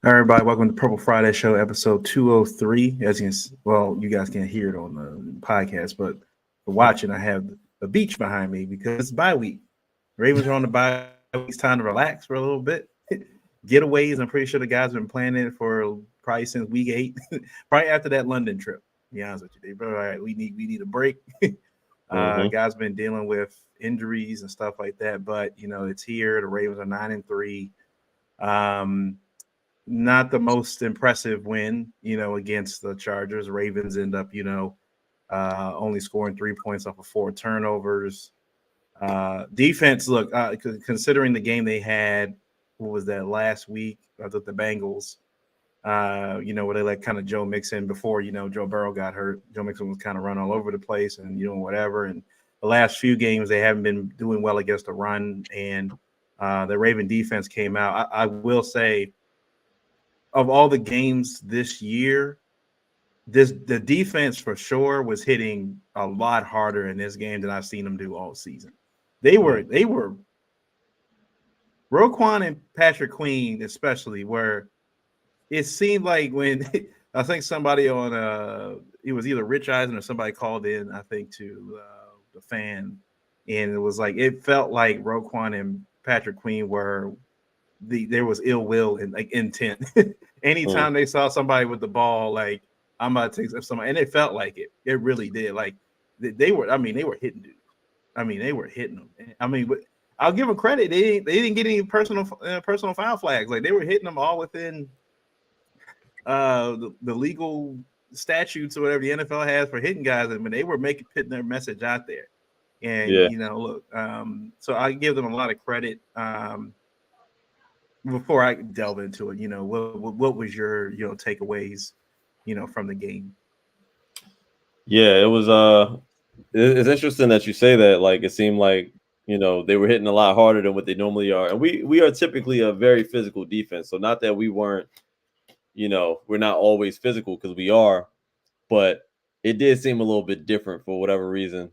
Everybody, welcome to Purple Friday Show, episode 203. You guys can't hear it on the podcast, but for watching, I have the beach behind me because it's bye week. Ravens are on the bye week. It's time to relax for a little bit. Getaways, I'm pretty sure the guys have been planning it for probably since week 8, probably after that London trip. To be honest with you, they all right. We need a break. Mm-hmm. Guys been dealing with injuries and stuff like that, but it's here. The Ravens are 9-3. Um, Not the most impressive win, against the Chargers. Ravens end up, only scoring 3 points off of 4 turnovers. Defense, look, considering the game they had, what was that last week? I thought the Bengals, where they let kind of Joe Mixon before, Joe Burrow got hurt. Joe Mixon was kind of run all over the place and, whatever. And the last few games, they haven't been doing well against the run. And the Raven defense came out. I will say, of all the games this year, the defense for sure was hitting a lot harder in this game than I've seen them do all season. They were Roquan and Patrick Queen especially, where it seemed like when I think somebody on it was either Rich Eisen or somebody called in, I think, to the fan, and it was like it felt like Roquan and Patrick Queen were there was ill will and like intent. Anytime they saw somebody with the ball, like I'm about to take somebody, and it felt like it. It really did. Like they were. I mean, they were hitting dudes. I mean, they were hitting them. I mean, but I'll give them credit. They didn't get any personal foul flags. Like they were hitting them all within the legal statutes or whatever the NFL has for hitting guys. I mean, they were putting their message out there. And Yeah. look, so I give them a lot of credit. Before I delve into it, what was your takeaways, from the game? Yeah, it was it's interesting that you say that. Like it seemed like, they were hitting a lot harder than what they normally are. And we are typically a very physical defense. So not that we weren't, we're not always physical because we are, but it did seem a little bit different for whatever reason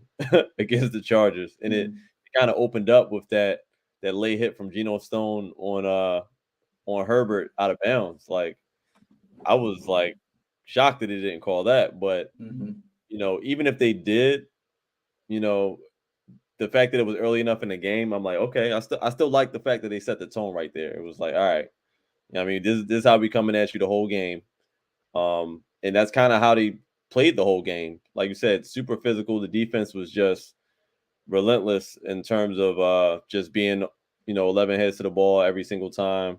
against the Chargers. And it kind of opened up with that late hit from Geno Stone on Herbert out of bounds. Like I was like shocked that he didn't call that. But even if they did, you know, the fact that it was early enough in the game, I'm like, okay, I still like the fact that they set the tone right there. It was like, all right, I mean, this is how we coming at you the whole game. And that's kind of how they played the whole game. Like you said, super physical. The defense was just relentless in terms of just being, 11 heads to the ball every single time.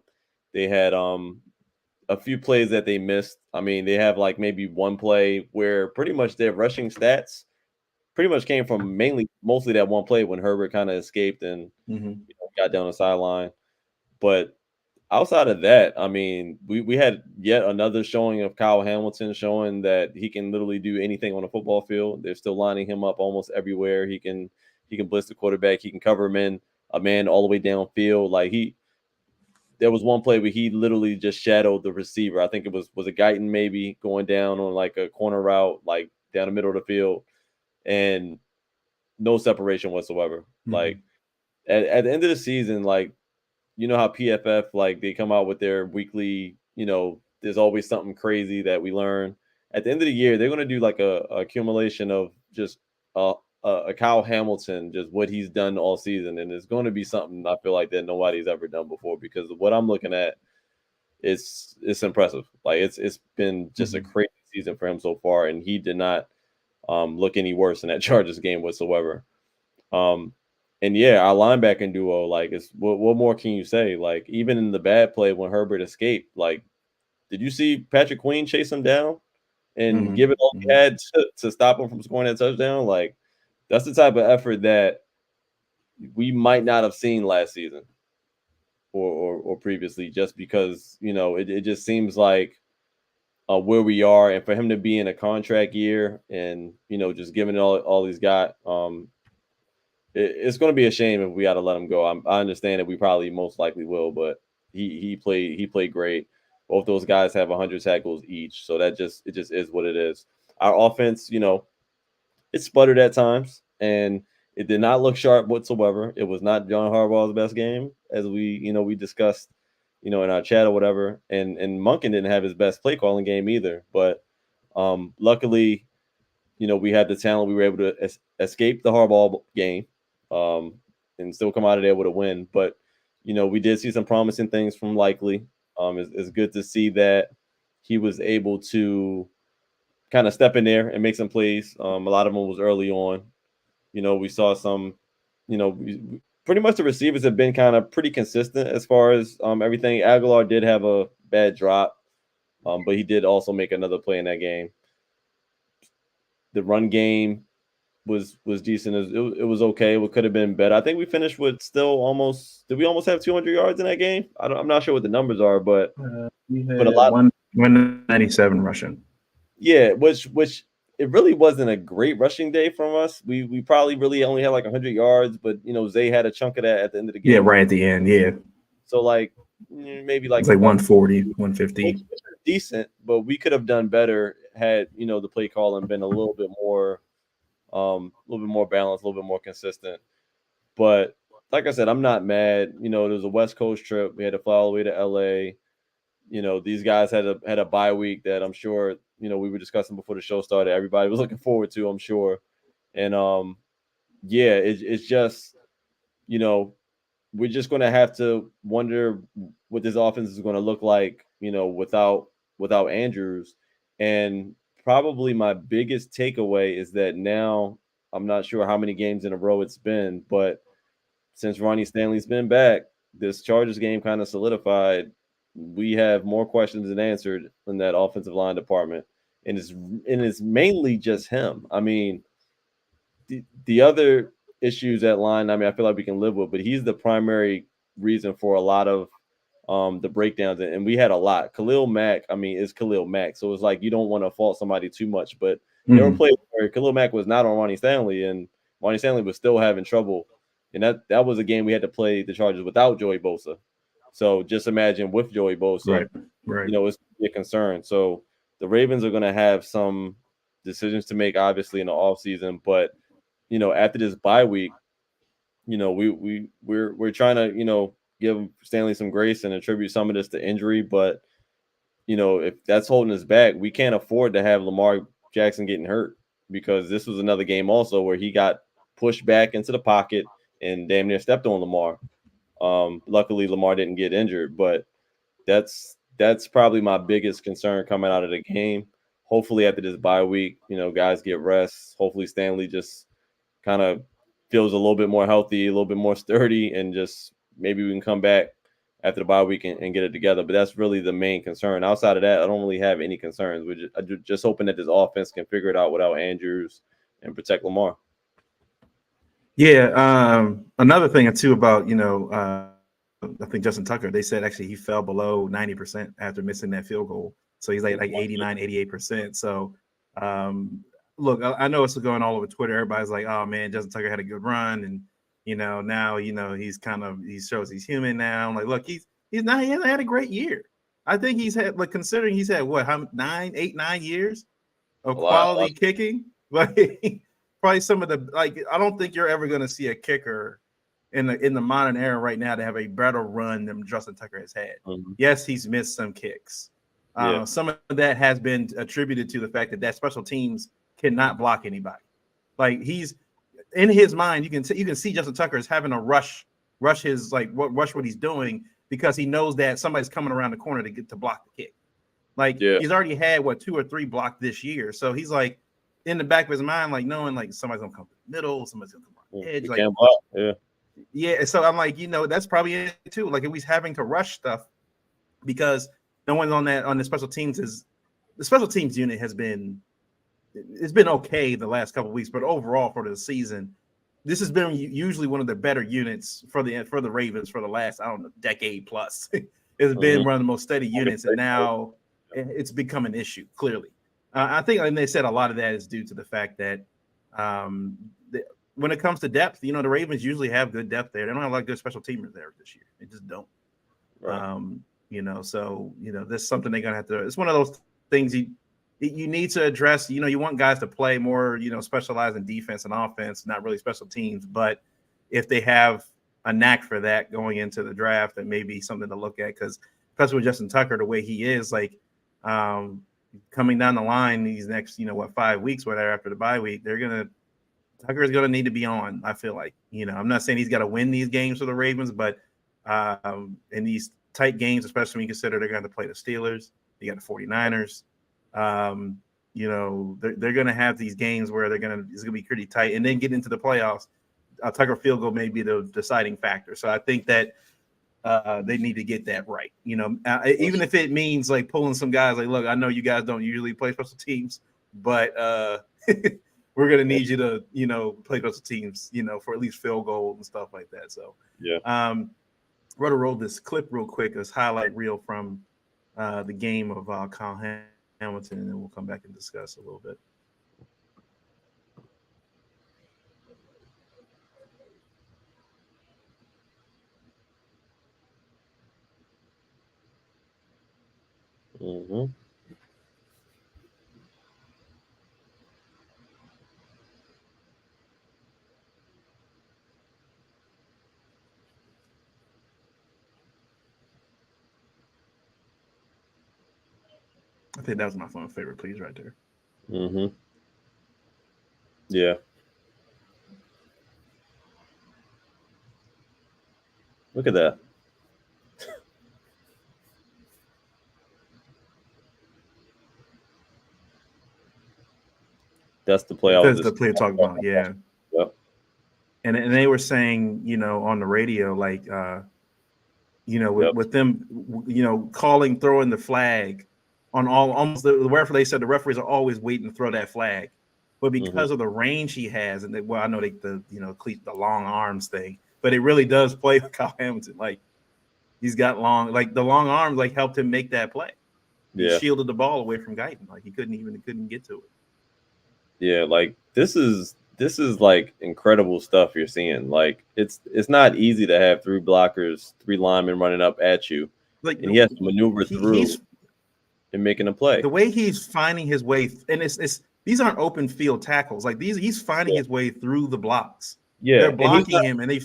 They had a few plays that they missed. I mean, they have like maybe one play where pretty much their rushing stats pretty much came from mostly that one play when Herbert kind of escaped and got down the sideline. But outside of that, I mean, we had yet another showing of Kyle Hamilton showing that he can literally do anything on a football field. They're still lining him up almost everywhere. He can blitz the quarterback. He can cover him in a man all the way downfield. Like there was one play where he literally just shadowed the receiver. I think it was a Guyton maybe going down on like a corner route, like down the middle of the field, and no separation whatsoever. Like at the end of the season, like how PFF, like they come out with their weekly, there's always something crazy that we learn. At the end of the year, they're going to do like a accumulation of just a Kyle Hamilton, just what he's done all season, and it's going to be something I feel like that nobody's ever done before, because what I'm looking at, it's impressive. Like it's been just a crazy season for him so far, and he did not look any worse in that Chargers game whatsoever. And yeah, our linebacking duo, like, it's what more can you say? Like, even in the bad play when Herbert escaped, like, did you see Patrick Queen chase him down and give it all he had to stop him from scoring that touchdown? Like, that's the type of effort that we might not have seen last season or previously, just because, it just seems like where we are, and for him to be in a contract year and, just giving it all he's got, it's going to be a shame if we got to let him go. I understand that we probably most likely will, but he played great. Both those guys have 100 tackles each, so it just is what it is. Our offense, it sputtered at times, and it did not look sharp whatsoever. It was not John Harbaugh's best game, as we discussed in our chat or whatever. And Monken didn't have his best play calling game either. But luckily, we had the talent. We were able to escape the Harbaugh game and still come out of there with a win. But, we did see some promising things from Likely. It's good to see that he was able to kind of step in there and make some plays. A lot of them was early on. We saw some, pretty much the receivers have been kind of pretty consistent as far as everything. Aguilar did have a bad drop, but he did also make another play in that game. The run game was decent. It was okay. It could have been better. I think we finished with still almost. Did we almost have 200 yards in that game? I'm not sure what the numbers are, but we had but a lot. 197 rushing. Yeah, which it really wasn't a great rushing day from us. We probably really only had like 100 yards, but Zay had a chunk of that at the end of the game. Yeah, right at the end. Yeah. So maybe like it's like 140, 150. Decent, but we could have done better had the play calling been a little bit more balanced, a little bit more consistent. But like I said, I'm not mad. There was a West Coast trip. We had to fly all the way to LA. These guys had a bye week that I'm sure we were discussing before the show started. Everybody was looking forward to, I'm sure. And it's just we're just going to have to wonder what this offense is going to look like, without Andrews. And probably my biggest takeaway is that now I'm not sure how many games in a row it's been, but since Ronnie Stanley's been back, this Chargers game kind of solidified. We have more questions than answered in that offensive line department, and it's mainly just him. I mean, the other issues at line, I feel like we can live with, but he's the primary reason for a lot of the breakdowns, and we had a lot. Khalil Mack, is Khalil Mack, so it's like you don't want to fault somebody too much, but there were plays where Khalil Mack was not on Ronnie Stanley, and Ronnie Stanley was still having trouble, and that was a game we had to play the Chargers without Joey Bosa. So just imagine with Joey Bosa, right. It's a concern. So the Ravens are going to have some decisions to make, obviously, in the offseason, but after this bye week, we're trying to give Stanley some grace and attribute some of this to injury, but if that's holding us back, we can't afford to have Lamar Jackson getting hurt, because this was another game also where he got pushed back into the pocket and damn near stepped on Lamar. Luckily Lamar didn't get injured, but that's probably my biggest concern coming out of the game. Hopefully after this bye week, guys get rest. Hopefully Stanley just kind of feels a little bit more healthy, a little bit more sturdy, and just maybe we can come back after the bye week and get it together. But that's really the main concern. Outside of that, I don't really have any concerns. We're just hoping that this offense can figure it out without Andrews and protect Lamar. Yeah. Another thing too about, I think Justin Tucker, they said actually he fell below 90% after missing that field goal. So he's like 89, 88%. So look, I know it's going all over Twitter. Everybody's like, oh man, Justin Tucker had a good run. And, now, he shows he's human now. I'm like, look, he hasn't had a great year. I think he's had, like, considering he's had what, 9 years of quality kicking. Like, probably some of the, I don't think you're ever going to see a kicker in the modern era right now to have a better run than Justin Tucker has had. Mm-hmm. Yes, he's missed some kicks. Some of that has been attributed to the fact that special teams cannot block anybody. Like, he's in his mind, you can see Justin Tucker is having to rush his rush what he's doing, because he knows that somebody's coming around the corner to block the kick. He's already had 2 or 3 blocked this year, so he's like in the back of his mind, like knowing like somebody's gonna come to the middle, somebody's gonna come around the edge. Like, can't block. Yeah. So I'm like, that's probably it too. Like, if he's having to rush stuff because no one's on the special teams the special teams unit it's been okay the last couple of weeks, but overall for the season, this has been usually one of the better units for the Ravens for the last, I don't know, decade plus. It's been one of the most steady units, and now it's become an issue, clearly. I think, and they said a lot of that is due to the fact that when it comes to depth, the Ravens usually have good depth there. They don't have a lot of good special teamers there this year. They just don't. Right. So that's something they're gonna have to. It's one of those things you need to address. You want guys to play more, specialize in defense and offense, not really special teams. But if they have a knack for that going into the draft, that may be something to look at, because especially with Justin Tucker, the way he is, like coming down the line these next, 5 weeks, whatever, after the bye week, Tucker is gonna need to be on. I feel like, I'm not saying he's got to win these games for the Ravens, but in these tight games, especially when you consider they're going to play the Steelers, you got the 49ers. They're going to have these games where it's going to be pretty tight, and then get into the playoffs. Tucker field goal may be the deciding factor. So I think that they need to get that right. Even if it means like pulling some guys, like, look, I know you guys don't usually play special teams, but we're going to need you to, play special teams, for at least field goal and stuff like that. So yeah. We're going to roll this clip real quick as highlight reel from the game of Kyle Hamilton, and then we'll come back and discuss a little bit. Mm-hmm. I think that was my favorite please right there. Mm-hmm. Yeah. Look at that. That's the play. That's the play talking about, yeah. Yep. And they were saying, on the radio, like, with them, calling, throwing the flag on almost wherever they said the referees are always waiting to throw that flag, but because of the range he has, and I know the long arms thing, but it really does play with Kyle Hamilton. Like, he's got the long arms, like, helped him make that play. He shielded the ball away from Guyton, like he couldn't get to it. Yeah, like this is like incredible stuff you're seeing. Like it's not easy to have three blockers, three linemen running up at you, and he has to maneuver through and making a play. The way he's finding his way, and it's these aren't open field tackles. Like he's finding his way through the blocks. Yeah, they're blocking him, and they.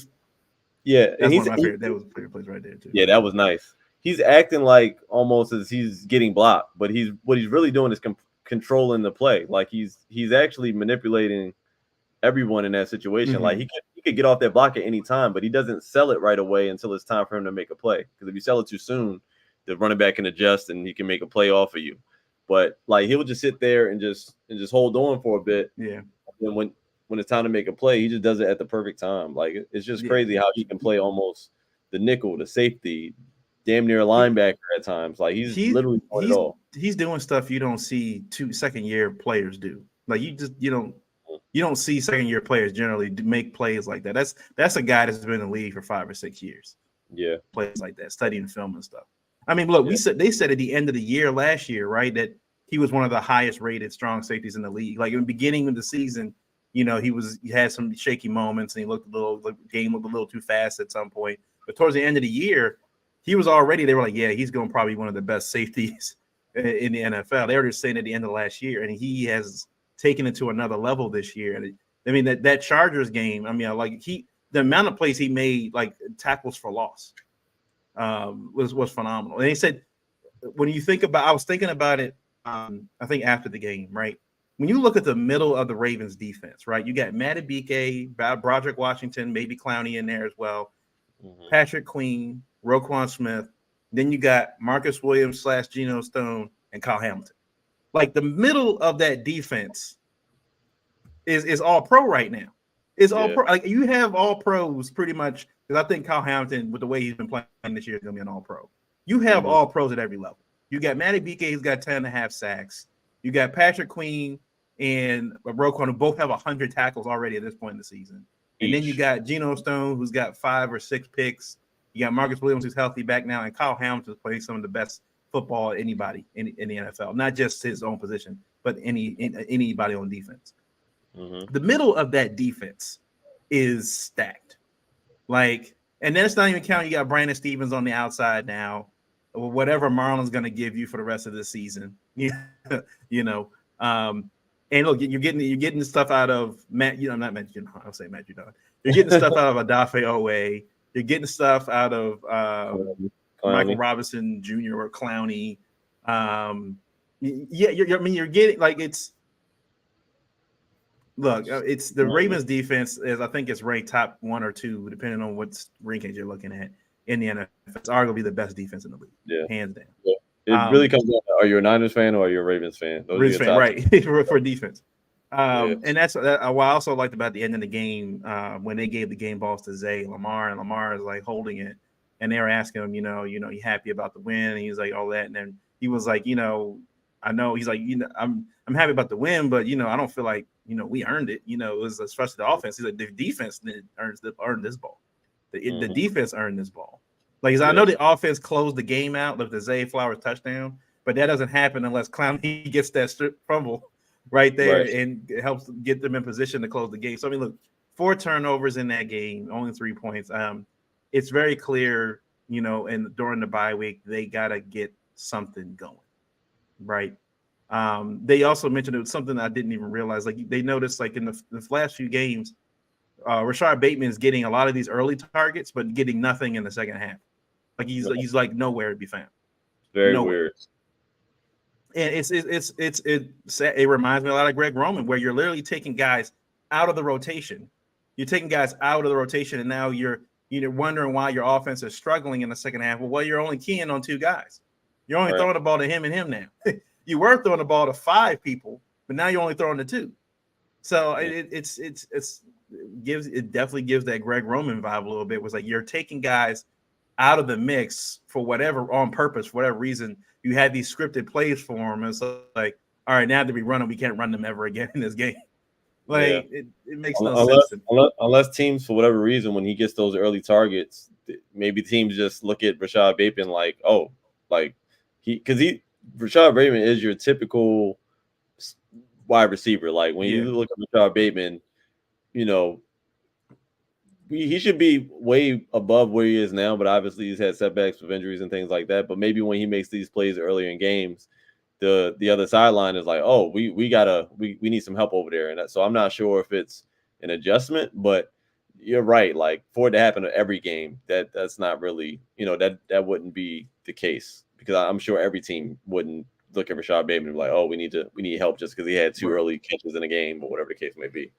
Yeah, that's one of my favorite. That was a favorite place right there too. Yeah, that was nice. He's acting like almost as he's getting blocked, but what he's really doing is controlling the play. Like he's actually manipulating everyone in that situation. Mm-hmm. Like he could get off that block at any time, but he doesn't sell it right away until it's time for him to make a play. Because if you sell it too soon, the running back can adjust and he can make a play off of you. But like he'll just sit there and just hold on for a bit. Yeah. And when it's time to make a play, he just does it at the perfect time. Like it's just crazy how he can play almost the nickel, the safety, damn near a linebacker at times. Like he's literally doing it all. He's doing stuff you don't see second-year players do. Like you don't see second-year players generally make plays like that. That's a guy that's been in the league for 5 or 6 years. Yeah, plays like that, studying film and stuff. I mean, look, they said at the end of the year last year, right, that he was one of the highest rated strong safeties in the league. Like in the beginning of the season, he had some shaky moments and the game looked a little too fast at some point. But towards the end of the year, they were like, yeah, he's going to probably be one of the best safeties in the NFL. They were just saying at the end of last year, and he has taken it to another level this year. And I mean, that Chargers game, I mean, the amount of plays he made, like tackles for loss, was phenomenal. And he said, when you think about, I was thinking about it, I think after the game, right? When you look at the middle of the Ravens defense, right? You got Madubuike, Broderick Washington, maybe Clowney in there as well, Patrick Queen, Roquan Smith. Then you got Marcus Williams / Geno Stone and Kyle Hamilton. Like the middle of that defense is all pro right now. It's all pro. Like you have all pros pretty much, because I think Kyle Hamilton, with the way he's been playing this year, is going to be an all pro. You have all pros at every level. You got Madubuike, who's got 10.5 sacks. You got Patrick Queen and Roquan, who both have 100 tackles already at this point in the season. And then you got Geno Stone, who's got 5 or 6 picks. You got Marcus Williams, who's healthy back now, and Kyle Hamilton's playing some of the best football anybody in the NFL, not just his own position, but anybody on defense. Mm-hmm. The middle of that defense is stacked. Like, and then it's not even counting, you got Brandon Stevens on the outside now, or whatever Marlon's going to give you for the rest of the season. And look, you're getting the stuff out of Matt, not Matt Judon. I'll say Matt Judon. You're getting stuff out of Odafe Owe. You're getting stuff out of Michael Robinson Jr. or Clowney. Yeah, you're getting like it's. Look, it's the Ravens defense is I think it's ranked top 1 or 2, depending on what rankings you're looking at in the NFL. It's arguably the best defense in the league, hands down. Yeah. It really comes down to, are you a Niners fan or are you a Ravens fan? Those Ravens fan, right? For defense. And that's what I also liked about the end of the game when they gave the game balls to Zay Lamar, and Lamar is like holding it, and they were asking him, you happy about the win? And he's like, all that, and then he was like, I know. He's like, I'm happy about the win, but I don't feel like we earned it. It was especially the offense. He's like, the defense earned this ball. The defense earned this ball. Like, I know the offense closed the game out with the Zay Flowers touchdown, but that doesn't happen unless Clowney gets that fumble right there and it helps get them in position to close the game. So I mean, look, 4 turnovers in that game, only 3 points. It's very clear, and during the bye week, they gotta get something going, right? They also mentioned it was something I didn't even realize. Like they noticed, like in the last few games, Rashard Bateman is getting a lot of these early targets, but getting nothing in the second half. Like he's like nowhere to be found. Very weird. And it reminds me a lot of Greg Roman, where you're literally taking guys out of the rotation. You're taking guys out of the rotation, and now you're wondering why your offense is struggling in the second half. Well, you're only keying on 2 guys. You're only throwing the ball to him and him now. You were throwing the ball to 5 people, but now you're only throwing to 2. So it definitely gives that Greg Roman vibe a little bit. It was like you're taking guys out of the mix for whatever, on purpose, for whatever reason. You had these scripted plays for them, and so like, all right, now that we run them, we can't run them ever again in this game. Like it makes no sense. Unless teams, for whatever reason, when he gets those early targets, maybe teams just look at Rashard Bateman like, oh, like Rashard Bateman is your typical wide receiver. Like when you look at Rashard Bateman, he should be way above where he is now, but obviously he's had setbacks with injuries and things like that. But maybe when he makes these plays earlier in games, the other sideline is like, oh, we need some help over there. And so I'm not sure if it's an adjustment, but you're right. Like for it to happen to every game, that's not really, that wouldn't be the case, because I'm sure every team wouldn't look at Rashard Bateman and be like, oh, we need help just because he had 2 early catches in a game or whatever the case may be.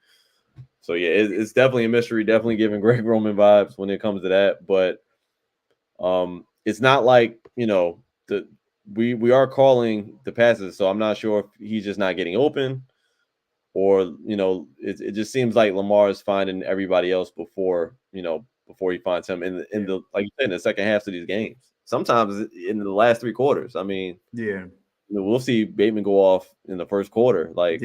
So yeah, it's definitely a mystery. Definitely giving Greg Roman vibes when it comes to that. But it's not like we are calling the passes, so I'm not sure if he's just not getting open, or it just seems like Lamar is finding everybody else before he finds him in the like you said, in the second half of these games. Sometimes in the last 3 quarters. I mean, we'll see Bateman go off in the first quarter. Like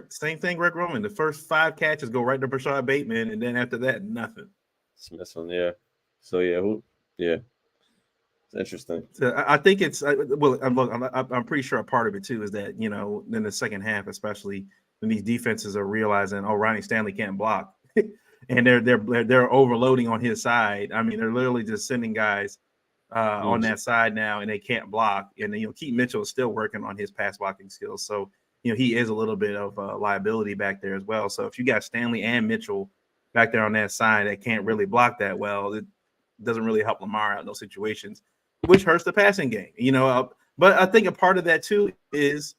same thing, Greg Roman. The first 5 catches go right to Rashard Bateman, and then after that, nothing. Smithson, So it's interesting. So I think it's I'm pretty sure a part of it too is that in the second half, especially when these defenses are realizing, oh, Ronnie Stanley can't block, and they're overloading on his side. I mean, they're literally just sending guys on that side now, and they can't block. And Keaton Mitchell is still working on his pass blocking skills, so he is a little bit of a liability back there as well. So if you got Stanley and Mitchell back there on that side that can't really block that well, it doesn't really help Lamar out in those situations, which hurts the passing game. But I think a part of that too is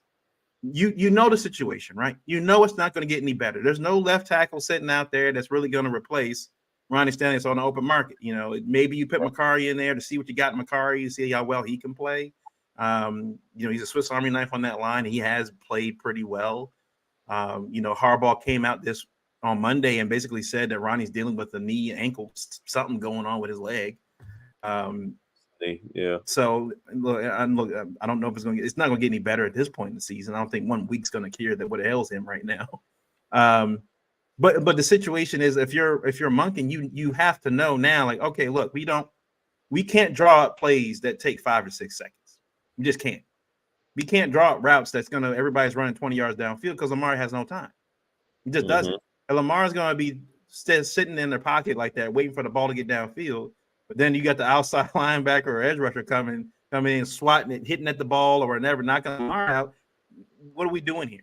you know the situation, right? It's not going to get any better. There's no left tackle sitting out there that's really going to replace Ronnie Stanley. It's on the open market. Maybe you put McCarry in there to see what you got in McCarry, to see how well he can play. He's a Swiss Army knife on that line. He has played pretty well. Harbaugh came out on Monday and basically said that Ronnie's dealing with the knee, ankle, something going on with his leg. So look, I don't know if it's not going to get any better at this point in the season. I don't think 1 week's going to cure that what ails him right now. But the situation is, if you're Monken, you have to know now, like, okay, look, we can't draw up plays that take 5 or 6 seconds. We just can't. We can't draw up routes that's everybody's running 20 yards downfield, because Lamar has no time. He just doesn't. And Lamar's going to be sitting in their pocket like that, waiting for the ball to get downfield. But then you got the outside linebacker or edge rusher coming in, swatting it, hitting at the ball, or whatever, knocking Lamar out. What are we doing here?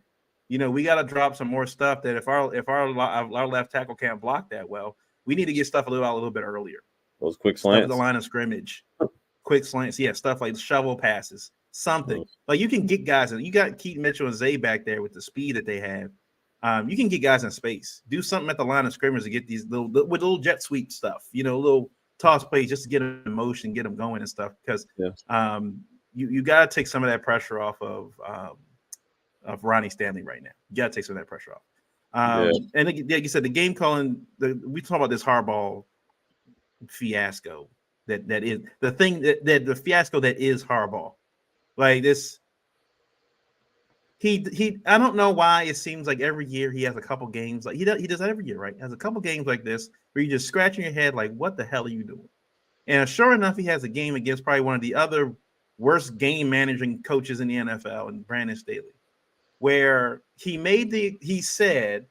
We got to drop some more stuff. That if our left tackle can't block that well, we need to get stuff a little bit earlier. Those quick stuff at slants. the line of scrimmage, quick slants, yeah, stuff like shovel passes, something. Like you can get guys, and you got Keaton Mitchell and Zay back there with the speed that they have. You can get guys in space. Do something at the line of scrimmage to get these little jet sweep stuff, little toss plays just to get them in motion, get them going and stuff. Because you got to take some of that pressure off of Ronnie Stanley right now. You got to take some of that pressure off. And like you said, the game calling. We talk about this hardball fiasco. That is the thing that the fiasco that is hardball. Like this. He I don't know why it seems like every year he has a couple games like he does that every year, right? Has a couple games like this where you're just scratching your head like, what the hell are you doing? And sure enough, he has a game against probably one of the other worst game managing coaches in the NFL, and Brandon Staley, where he said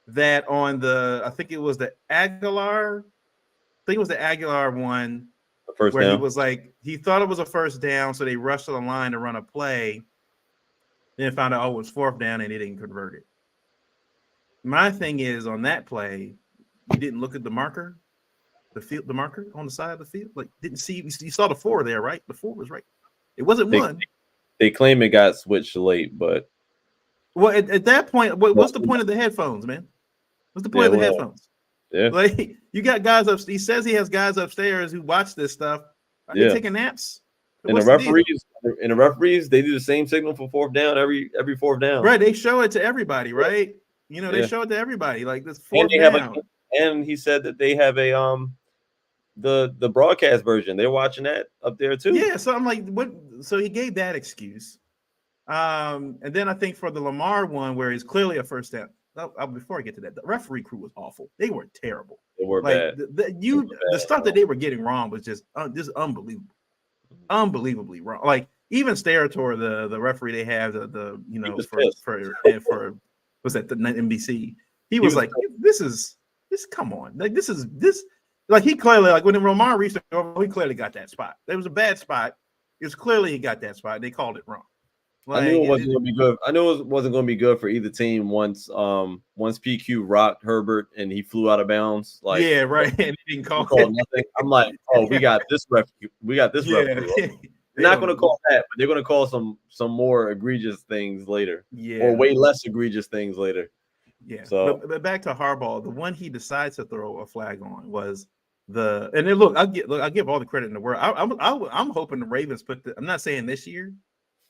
that on I think it was the Aguilar one, where he was like, he thought it was a first down, so they rushed to the line to run a play. Then found out, it was fourth down and they didn't convert it. My thing is, on that play, you didn't look at the marker, the marker on the side of the field. Like, didn't see, you saw the 4 there, right? The 4 was right. It wasn't one. They claim it got switched late, but. Well, at that point, what's the point of the headphones, man? What's the point of the headphones? Yeah. Like, you got guys up. He says he has guys upstairs who watch this stuff. Are they taking naps? And the referees, they do the same signal for fourth down every fourth down. Right, they show it to everybody, right? They show it to everybody. Like this fourth down. And he said that they have a the broadcast version. They're watching that up there too. Yeah, so I'm like, what? So he gave that excuse. And then I think for the Lamar one, where it's clearly a first down. Before I get to that, the referee crew was awful. They were terrible. They were bad. The stuff that they were getting wrong was just unbelievable. Unbelievably wrong. Like even Sterator, the referee they have, for was that the NBC? He was like, this come on, like this like he clearly, like when Romar reached over, he clearly got that spot. There was a bad spot. It's clearly he got that spot. They called it wrong. Like, I knew it wasn't going to be good. I knew it wasn't going to be good for either team once PQ rocked Herbert and he flew out of bounds. Like, yeah, right. And he didn't call nothing. I'm like, oh, we got this ref. We got this ref. They're not going to call that, but they're going to call some more egregious things later. Yeah, or way less egregious things later. Yeah. So, but back to Harbaugh, the one he decides to throw a flag on was and then look, I'll give all the credit in the world. I'm hoping the Ravens I'm not saying this year,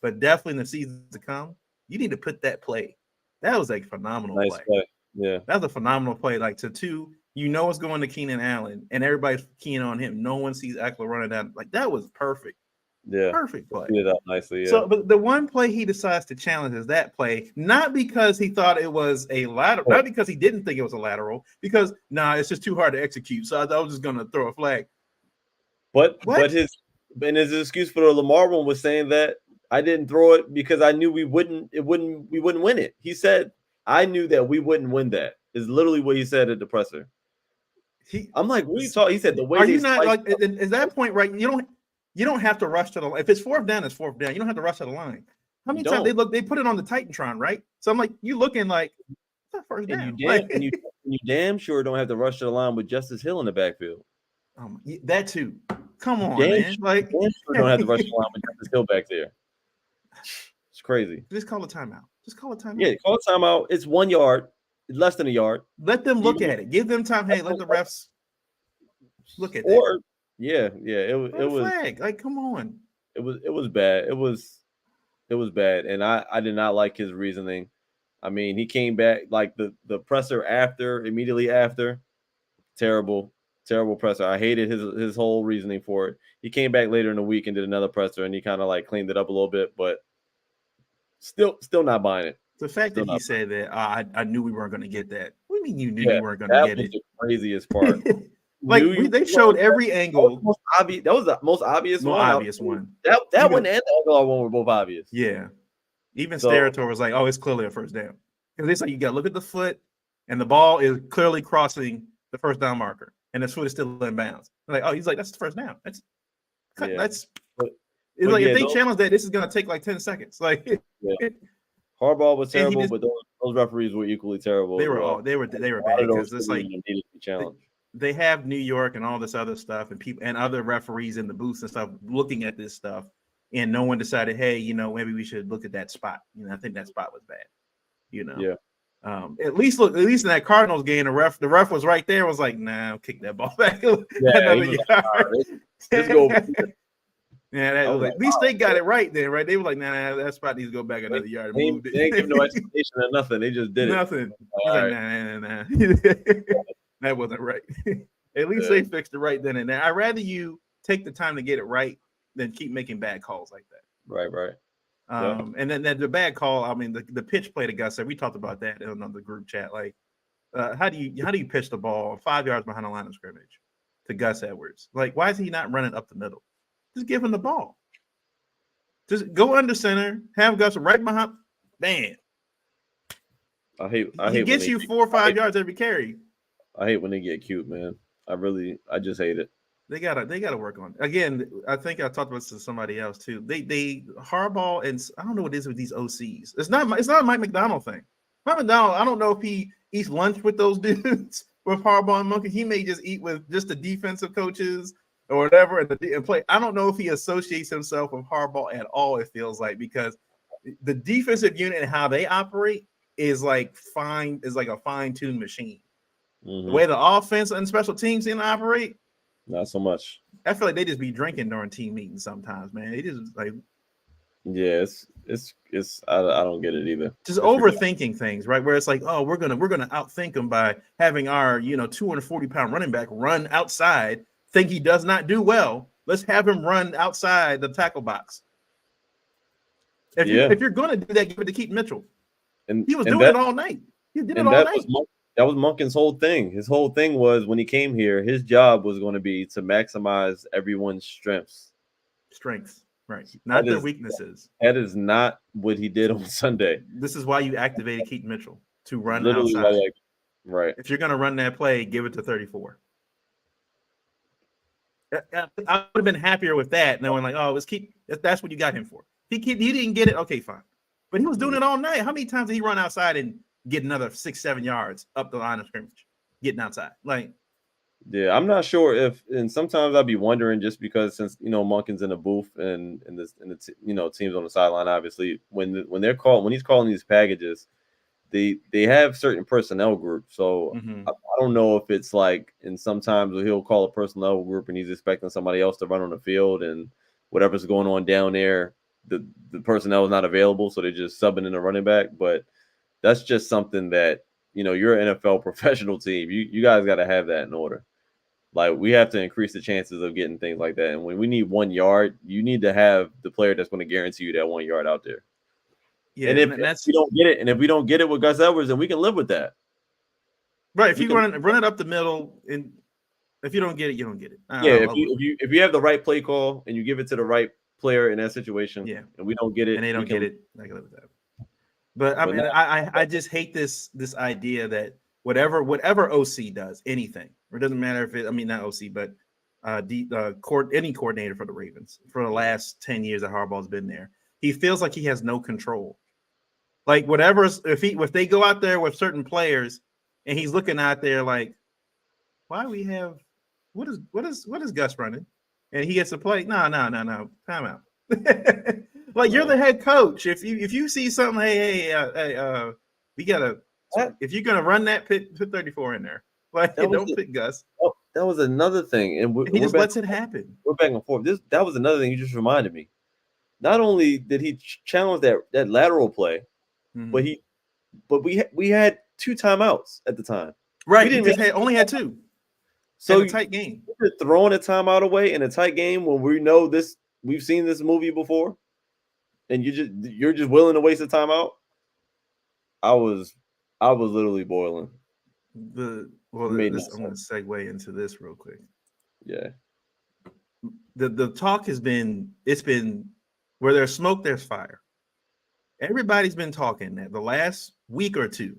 but definitely in the season to come, you need to put that play. That was a phenomenal play. Yeah. That was a phenomenal play. Like it's going to Keenan Allen, and everybody's keying on him. No one sees Eckler running down. Like that was perfect. Yeah. Perfect play. Did it up nicely. Yeah. So, but the one play he decides to challenge is that play, not because he thought it was a lateral, not because he didn't think it was a lateral, because it's just too hard to execute. So I was just going to throw a flag. But his excuse for the Lamar one was saying that I didn't throw it because I knew we wouldn't win it. He said, I knew that we wouldn't win that. Is literally what he said at the presser. I'm like, what are you talking? He said the way. Are you not like? Is that point right? You don't have to rush to the line. If it's fourth down, it's fourth down. You don't have to rush to the line. How many times they put it on the Titantron, right? So I'm like, you looking like that first down. And you damn sure don't have to rush to the line with Justice Hill in the backfield. That too. Come on, man. Like you don't have to rush the line with Justice Hill back there. It's crazy. Just call a timeout. Yeah, call a timeout. It's 1 yard. It's less than a yard. Let them look at it. Give them time. Hey, let the refs look at that. Yeah. It was flag. Like, come on. It was bad. It was bad, and I did not like his reasoning. I mean, he came back like the presser immediately after. Terrible presser. I hated his whole reasoning for it. He came back later in the week and did another presser, and he kind of like cleaned it up a little bit, but still not buying it. The fact that he said that I knew we weren't going to get that. What do you mean you knew we weren't going to get it? That was the craziest part. Like they showed every angle. That was the most obvious one. That one and the Aguilar one were both obvious. Yeah. Even Sterator was like, "Oh, it's clearly a first down." Because they said you got to look at the foot, and the ball is clearly crossing the first down marker, and the foot is still in bounds. They're like, "Oh, he's like, that's the first down." That's. It's like if they challenge that, this is going to take like 10 seconds. Like, Harbaugh was terrible, but those referees were equally terrible. They were bad because it's like needed to be challenged. they have New York and all this other stuff, and people and other referees in the booths and stuff looking at this stuff, and no one decided, hey, maybe we should look at that spot. I think that spot was bad. Yeah. At least in that Cardinals game, the ref was right there. Was like, nah, I'll kick that ball back another yard. Let's go. Yeah, at least they got it right then, right? They were like, nah, that spot needs to go back another yard. They ain't give no explanation or nothing. They just did nothing. All like, right. nah. That wasn't right. At least they fixed it right then and there. I'd rather you take the time to get it right than keep making bad calls like that. Right. And then the bad call, I mean, the pitch play to Gus said, we talked about that in another group chat. Like, how do you pitch the ball 5 yards behind the line of scrimmage to Gus Edwards? Like, why is he not running up the middle? Just give him the ball. Just go under center, have Gus right behind. Man, I hate. He gets you 4 or 5 yards every carry. I hate when they get cute, man. I just hate it. They gotta work on it. Again, I think I talked about this to somebody else too. They Harbaugh, and I don't know what it is with these OCs. It's not a Mike Macdonald thing. Mike Macdonald, I don't know if he eats lunch with those dudes with Harbaugh and Monkey. He may just eat with just the defensive coaches or whatever and play. I don't know if he associates himself with Harbaugh at all, it feels like, because the defensive unit and how they operate is like a fine-tuned machine. Mm-hmm. The way the offense and special teams seem to operate, not so much. I feel like they just be drinking during team meetings sometimes, man. They just like, yeah, it's I don't get it either. Just overthinking things, right? Where it's like, oh, we're gonna outthink them by having our 240-pound running back run outside. Think he does not do well. Let's have him run outside the tackle box. If you're gonna do that, give it to Keaton Mitchell. And he was doing it all night. He did it all night. That was Monken's whole thing. His whole thing was when he came here, his job was going to be to maximize everyone's strengths. Right. Not their weaknesses. That is not what he did on Sunday. This is why you activated Keaton Mitchell to run outside. Right. If you're going to run that play, give it to 34. I would have been happier with that, knowing like, oh, that's what you got him for. He didn't get it. Okay, fine. But he was doing it all night. How many times did he run outside and get another 6-7 yards up the line of scrimmage, getting outside? Like, yeah, I'm not sure if, and sometimes I'd be wondering, just because since Monken's in the booth and the teams on the sideline, obviously when he's calling these packages, they have certain personnel groups. So I don't know if it's like, and sometimes he'll call a personnel group and he's expecting somebody else to run on the field, and whatever's going on down there, the personnel is not available, so they're just subbing in a running back. But that's just something that, you're an NFL professional team. You guys got to have that in order. Like, we have to increase the chances of getting things like that. And when we need 1 yard, you need to have the player that's going to guarantee you that 1 yard out there. Yeah, and if we don't get it, and if we don't get it with Gus Edwards, then we can live with that. Right. If you run it up the middle, and if you don't get it, you don't get it. If you have the right play call and you give it to the right player in that situation, and we don't get it, and they don't get it, I can live with that. But I mean, I just hate this idea that whatever OC does, anything, or it doesn't matter if it, not OC, but any coordinator for the Ravens for the last 10 years that Harbaugh's been there, he feels like he has no control. Like, if they go out there with certain players and he's looking out there like, why we have what is Gus running? And he gets to play. No, time out. Like, you're the head coach. If you see something, we gotta. If you're gonna run that, put 34 in there. Like, don't pick Gus. Oh, that was another thing, and he just lets it happen. We're back and forth. That was another thing you just reminded me. Not only did he challenge that lateral play, but we had 2 timeouts at the time. Right, we only had 2. So a tight game. You're throwing a timeout away in a tight game when we know this. We've seen this movie before, and you're just willing to waste a timeout. I was literally boiling. I'm going to segue into this real quick. Yeah. The talk has been where there's smoke, there's fire. Everybody's been talking that the last week or two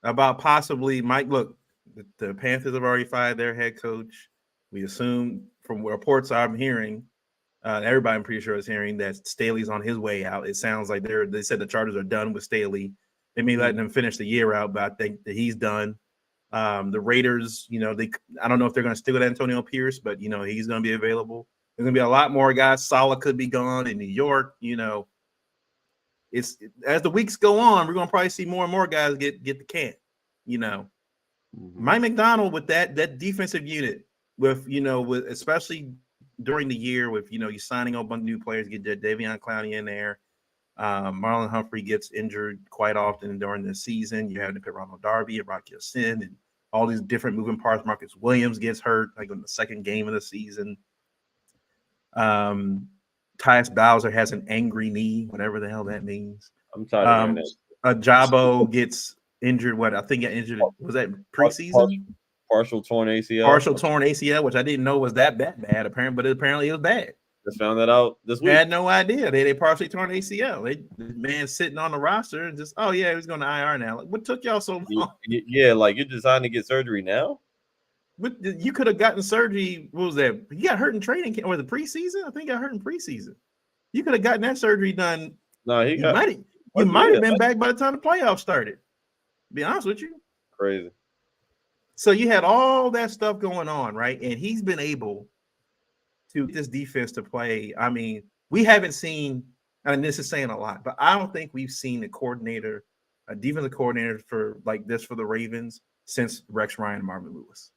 about possibly Mike. Look, the Panthers have already fired their head coach. We assume from reports I'm hearing, everybody I'm pretty sure is hearing, that Staley's on his way out. It sounds like they said the Chargers are done with Staley. They may let him finish the year out, but I think that he's done. The Raiders, I don't know if they're going to stick with Antonio Pierce, but he's going to be available. There's going to be a lot more guys. Saleh could be gone in New York. It's as the weeks go on, we're going to probably see more and more guys get the can. Mike Macdonald with that defensive unit with especially during the year with you signing a bunch of new players, get Davion Clowney in there. Marlon Humphrey gets injured quite often during the season. You have to put Ronald Darby and Rocky Sin and all these different moving parts. Marcus Williams gets hurt like in the second game of the season. Tyus Bowser has an angry knee, whatever the hell that means. I'm tired of hearing that. Jabo gets injured. What I think got injured was that preseason? Partial torn ACL. Partial torn ACL, which I didn't know was that bad. Apparently it was bad. Just found that out this week. I had no idea. They partially torn ACL. The man sitting on the roster and just, he's going to IR now. Like, what took y'all so long? Yeah, like you're deciding to get surgery now? But you could have gotten surgery. What was that? He got hurt in training camp or the preseason? I think he got hurt in preseason. You could have gotten that surgery done. No, you might have been back by the time the playoffs started. To be honest with you. Crazy. So you had all that stuff going on, right? And he's been able to get this defense to play. I mean, we haven't seen, and this is saying a lot, but I don't think we've seen a defensive coordinator for like this for the Ravens since Rex Ryan and Marvin Lewis.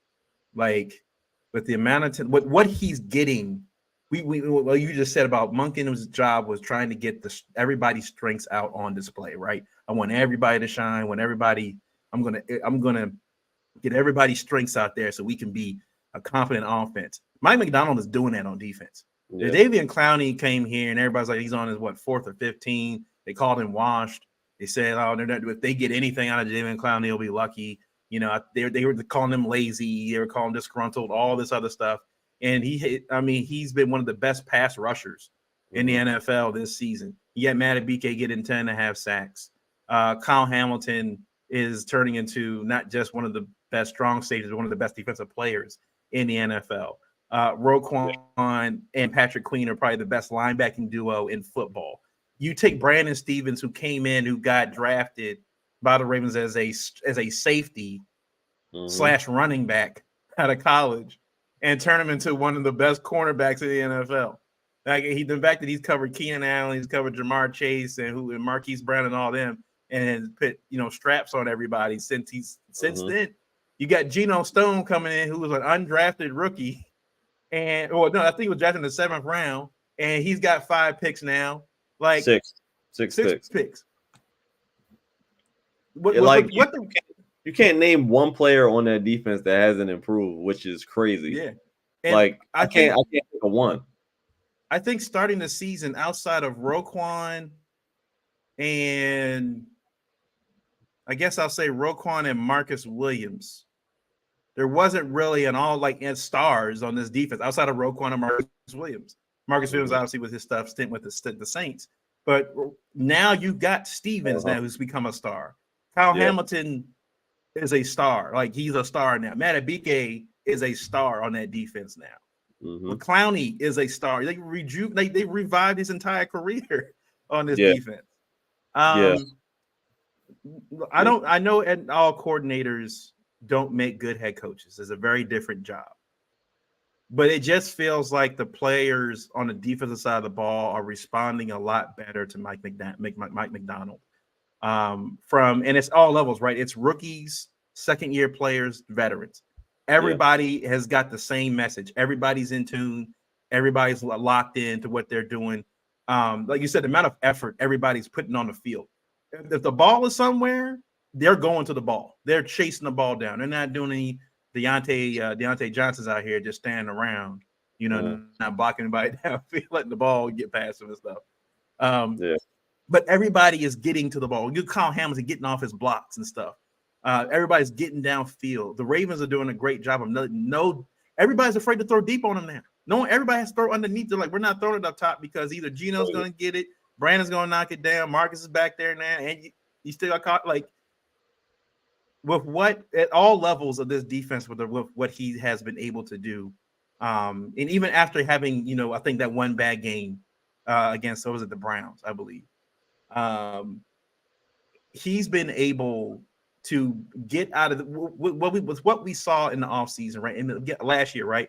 Like with the amount of what he's getting, well, you just said about Monken's job was trying to get everybody's strengths out on display, right? I want everybody to shine. I'm gonna get everybody's strengths out there so we can be a confident offense. Mike Macdonald is doing that on defense. Yeah. Davion Clowney came here and everybody's like, he's on his 4th or 15. They called him washed. They said, if they get anything out of Davion Clowney, they'll be lucky. They were calling him lazy. They were calling him disgruntled, all this other stuff. And he's been one of the best pass rushers in the NFL this season. You got Madubuike getting 10.5 sacks. Kyle Hamilton is turning into not just one of the best strong safeties, but one of the best defensive players in the NFL. Roquan and Patrick Queen are probably the best linebacking duo in football. You take Brandon Stevens, who came in, who got drafted by the Ravens as a safety / running back out of college, and turn him into one of the best cornerbacks in the NFL. Like the fact that he's covered Keenan Allen, he's covered Jamar Chase and Marquise Brown and all them, and put straps on everybody since then. You got Geno Stone coming in, who was an undrafted rookie, I think he was drafted in the 7th round, and he's got 5 picks now. Like six picks. You can't name one player on that defense that hasn't improved, which is crazy. Yeah, and I can't think of one. I think starting the season outside of Roquan and I guess I'll say Roquan and Marcus Williams, there wasn't really as stars on this defense outside of Roquan and Marcus Williams. Marcus Williams obviously with his stint with the Saints, but now you've got Stevens now who's become a star. Kyle Hamilton is a star, like he's a star now. Madubuike is a star on that defense now. Clowney is a star. They revived his entire career on this defense. I know all coordinators don't make good head coaches. It's a very different job. But it just feels like the players on the defensive side of the ball are responding a lot better to Mike Macdonald. And it's all levels, right? It's rookies, second-year players, veterans. Everybody has got the same message. Everybody's in tune. Everybody's locked into what they're doing. Like you said, the amount of effort everybody's putting on the field. If the ball is somewhere, they're going to the ball. They're chasing the ball down. They're not doing any Deontay Johnson's out here just standing around, not blocking anybody down, letting the ball get past them and stuff. But everybody is getting to the ball. You call Hamilton getting off his blocks and stuff. Everybody's getting downfield. The Ravens are doing a great job of everybody's afraid to throw deep on them now. Everybody has to throw underneath. They're like, we're not throwing it up top because either Geno's going to get it, Brandon's going to knock it down, Marcus is back there now, and you still got caught. Like, with what at all levels of this defense, with what he has been able to do, and even after having, I think that one bad game against, the Browns, I believe. He's been able to get out of what we saw in the offseason, right? Last year, right?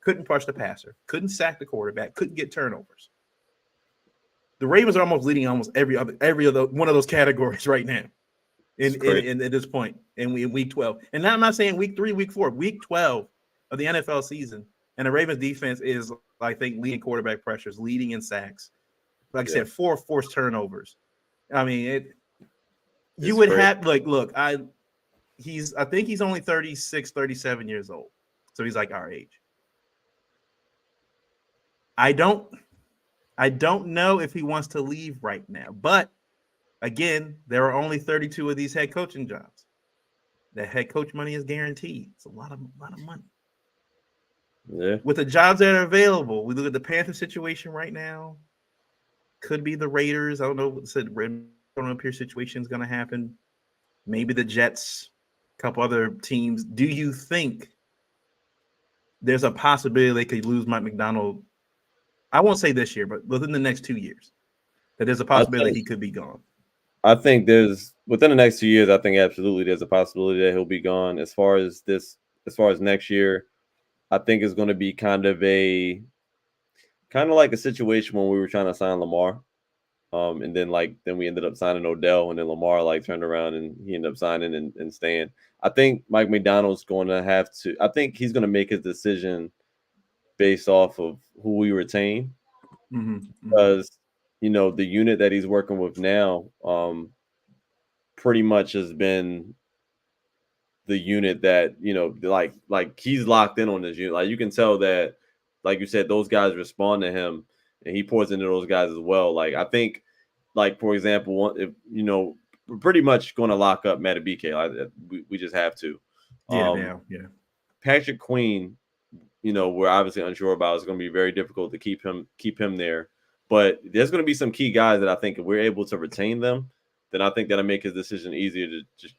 Couldn't push the passer, couldn't sack the quarterback, couldn't get turnovers. The Ravens are almost leading almost every other one of those categories right now. In at this point in week 12. And now I'm not saying week 3, week 4, week 12 of the NFL season. And the Ravens defense is, I think, leading quarterback pressures, leading in sacks. Like I said, 4 forced turnovers. I mean, you would have look, I think he's only 36, 37 years old. So he's like our age. I don't know if he wants to leave right now, but again, there are only 32 of these head coaching jobs. That head coach money is guaranteed. It's a lot of money. Yeah. With the jobs that are available, we look at the Panther situation right now. Could be the Raiders. I don't know. Said I don't know if your situation is going to happen. Maybe the Jets, a couple other teams. Do you think there's a possibility they could lose Mike Macdonald? I won't say this year, but within the next 2 years, that there's a possibility he could be gone. I think there's within the next 2 years. I think absolutely there's a possibility that he'll be gone. As far as next year, I think it's going to be kind of like a situation when we were trying to sign Lamar, and then we ended up signing Odell, and then Lamar turned around and he ended up signing and staying. I think Mike Macdonald's going to have to. I think he's going to make his decision based off of who we retain, because the unit that he's working with now, pretty much has been the unit that he's locked in on this unit. Like, you can tell that, like you said, those guys respond to him, and he pours into those guys as well. Like, I think, for example, we're pretty much going to lock up Matabike. We just have to. Yeah. Patrick Queen, we're obviously unsure about. It's going to be very difficult to keep him there. But there's going to be some key guys that I think if we're able to retain them, then I think that'll make his decision easier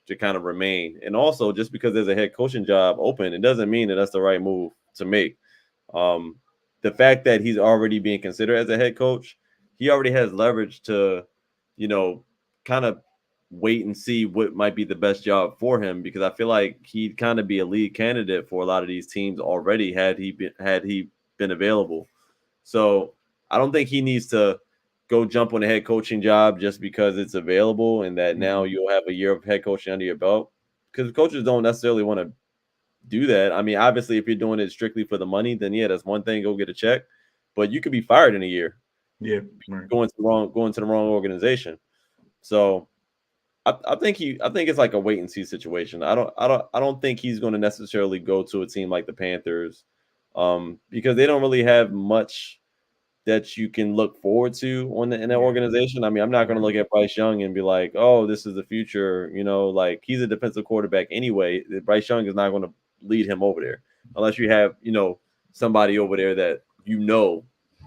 to kind of remain. And also, just because there's a head coaching job open, it doesn't mean that that's the right move to make. The fact that he's already being considered as a head coach, he already has leverage to, kind of wait and see what might be the best job for him, because I feel like he'd kind of be a lead candidate for a lot of these teams already had he been available. So I don't think he needs to go jump on a head coaching job just because it's available and that now you'll have a year of head coaching under your belt, because coaches don't necessarily want to do that. I mean, obviously, if you're doing it strictly for the money, then yeah, that's one thing. Go get a check, but you could be fired in a year. Yeah, right. Going to the wrong organization. So I think it's like a wait and see situation. I don't think he's going to necessarily go to a team like the Panthers, because they don't really have much that you can look forward to in that organization. I mean, I'm not going to look at Bryce Young and be like, oh, this is the future. He's a defensive quarterback anyway. Bryce Young is not going to lead him over there unless you have, somebody over there that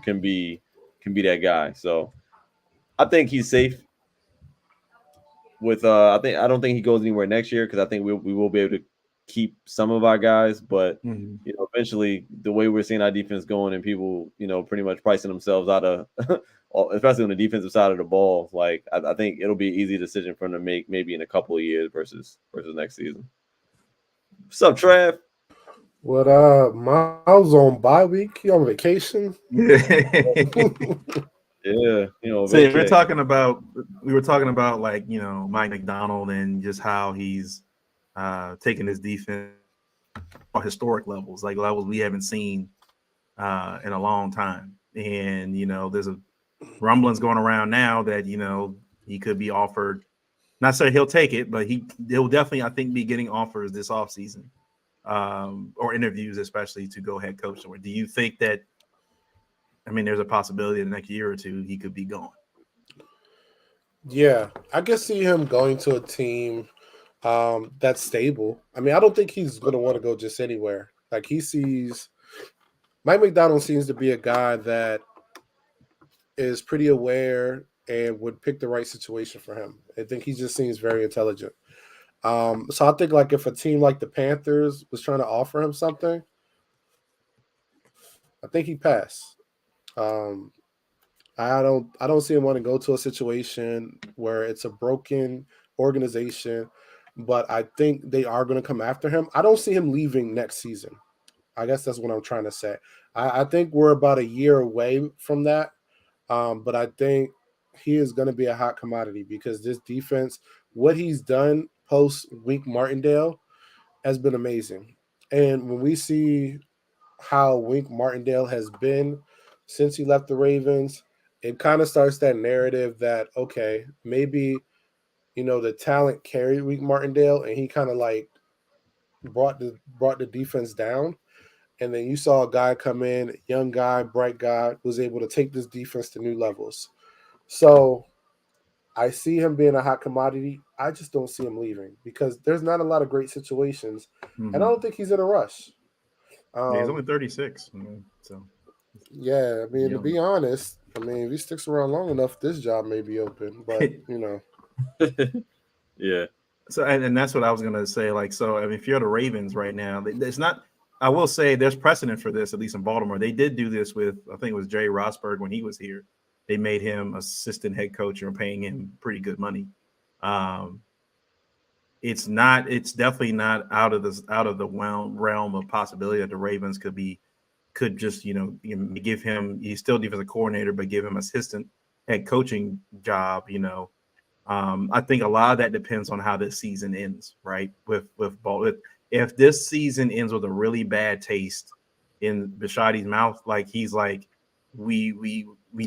can be that guy. So I think he's safe with I don't think he goes anywhere next year, because I think we will be able to keep some of our guys, but eventually the way we're seeing our defense going and people pretty much pricing themselves out of especially on the defensive side of the ball, I think it'll be an easy decision for him to make maybe in a couple of years versus next season. What's up, Trav? What Miles on bye week? He on vacation? Yeah, So we were talking about Mike Macdonald and just how he's taking his defense on historic levels, like levels we haven't seen in a long time. And there's a rumblings going around now that he could be offered. Not saying he'll take it, but he'll definitely, I think, be getting offers this offseason, or interviews, especially to go head coach. Or do you think that? I mean, there's a possibility in the next year or two he could be gone. Yeah, I can see him going to a team that's stable. I mean, I don't think he's going to want to go just anywhere. Like, Mike Macdonald seems to be a guy that is pretty aware and would pick the right situation for him. I think he just seems very intelligent. So I think if a team like the Panthers was trying to offer him something, I think he'd pass. I don't see him want to go to a situation where it's a broken organization but I think they are going to come after him. I don't see him leaving next season. I guess that's what I'm trying to say. I think we're about a year away from that, but I think he is going to be a hot commodity because this defense, what he's done post Wink Martindale, has been amazing. And when we see how Wink Martindale has been since he left the Ravens, it kind of starts that narrative that, okay, maybe, the talent carried Wink Martindale and he kind of like brought the defense down. And then you saw a guy come in, young guy, bright guy, was able to take this defense to new levels. So I see him being a hot commodity. I just don't see him leaving because there's not a lot of great situations. And I don't think he's in a rush. Yeah, he's only 36. So Yeah, I mean, to young. be honest, if he sticks around long enough, this job may be open. But Yeah. So and that's what I was gonna say. Like, so I mean, if you're the Ravens right now, it's not. I will say there's precedent for this, at least in Baltimore. They did do this with, I think it was Jerry Rosberg when he was here. They made him assistant head coach and were paying him pretty good money. It's definitely not out of the realm of possibility that the Ravens could just give him, he's still defensive coordinator, but give him assistant head coaching job. I think a lot of that depends on how this season ends, right? If this season ends with a really bad taste in Bisciotti's mouth, like he's like, we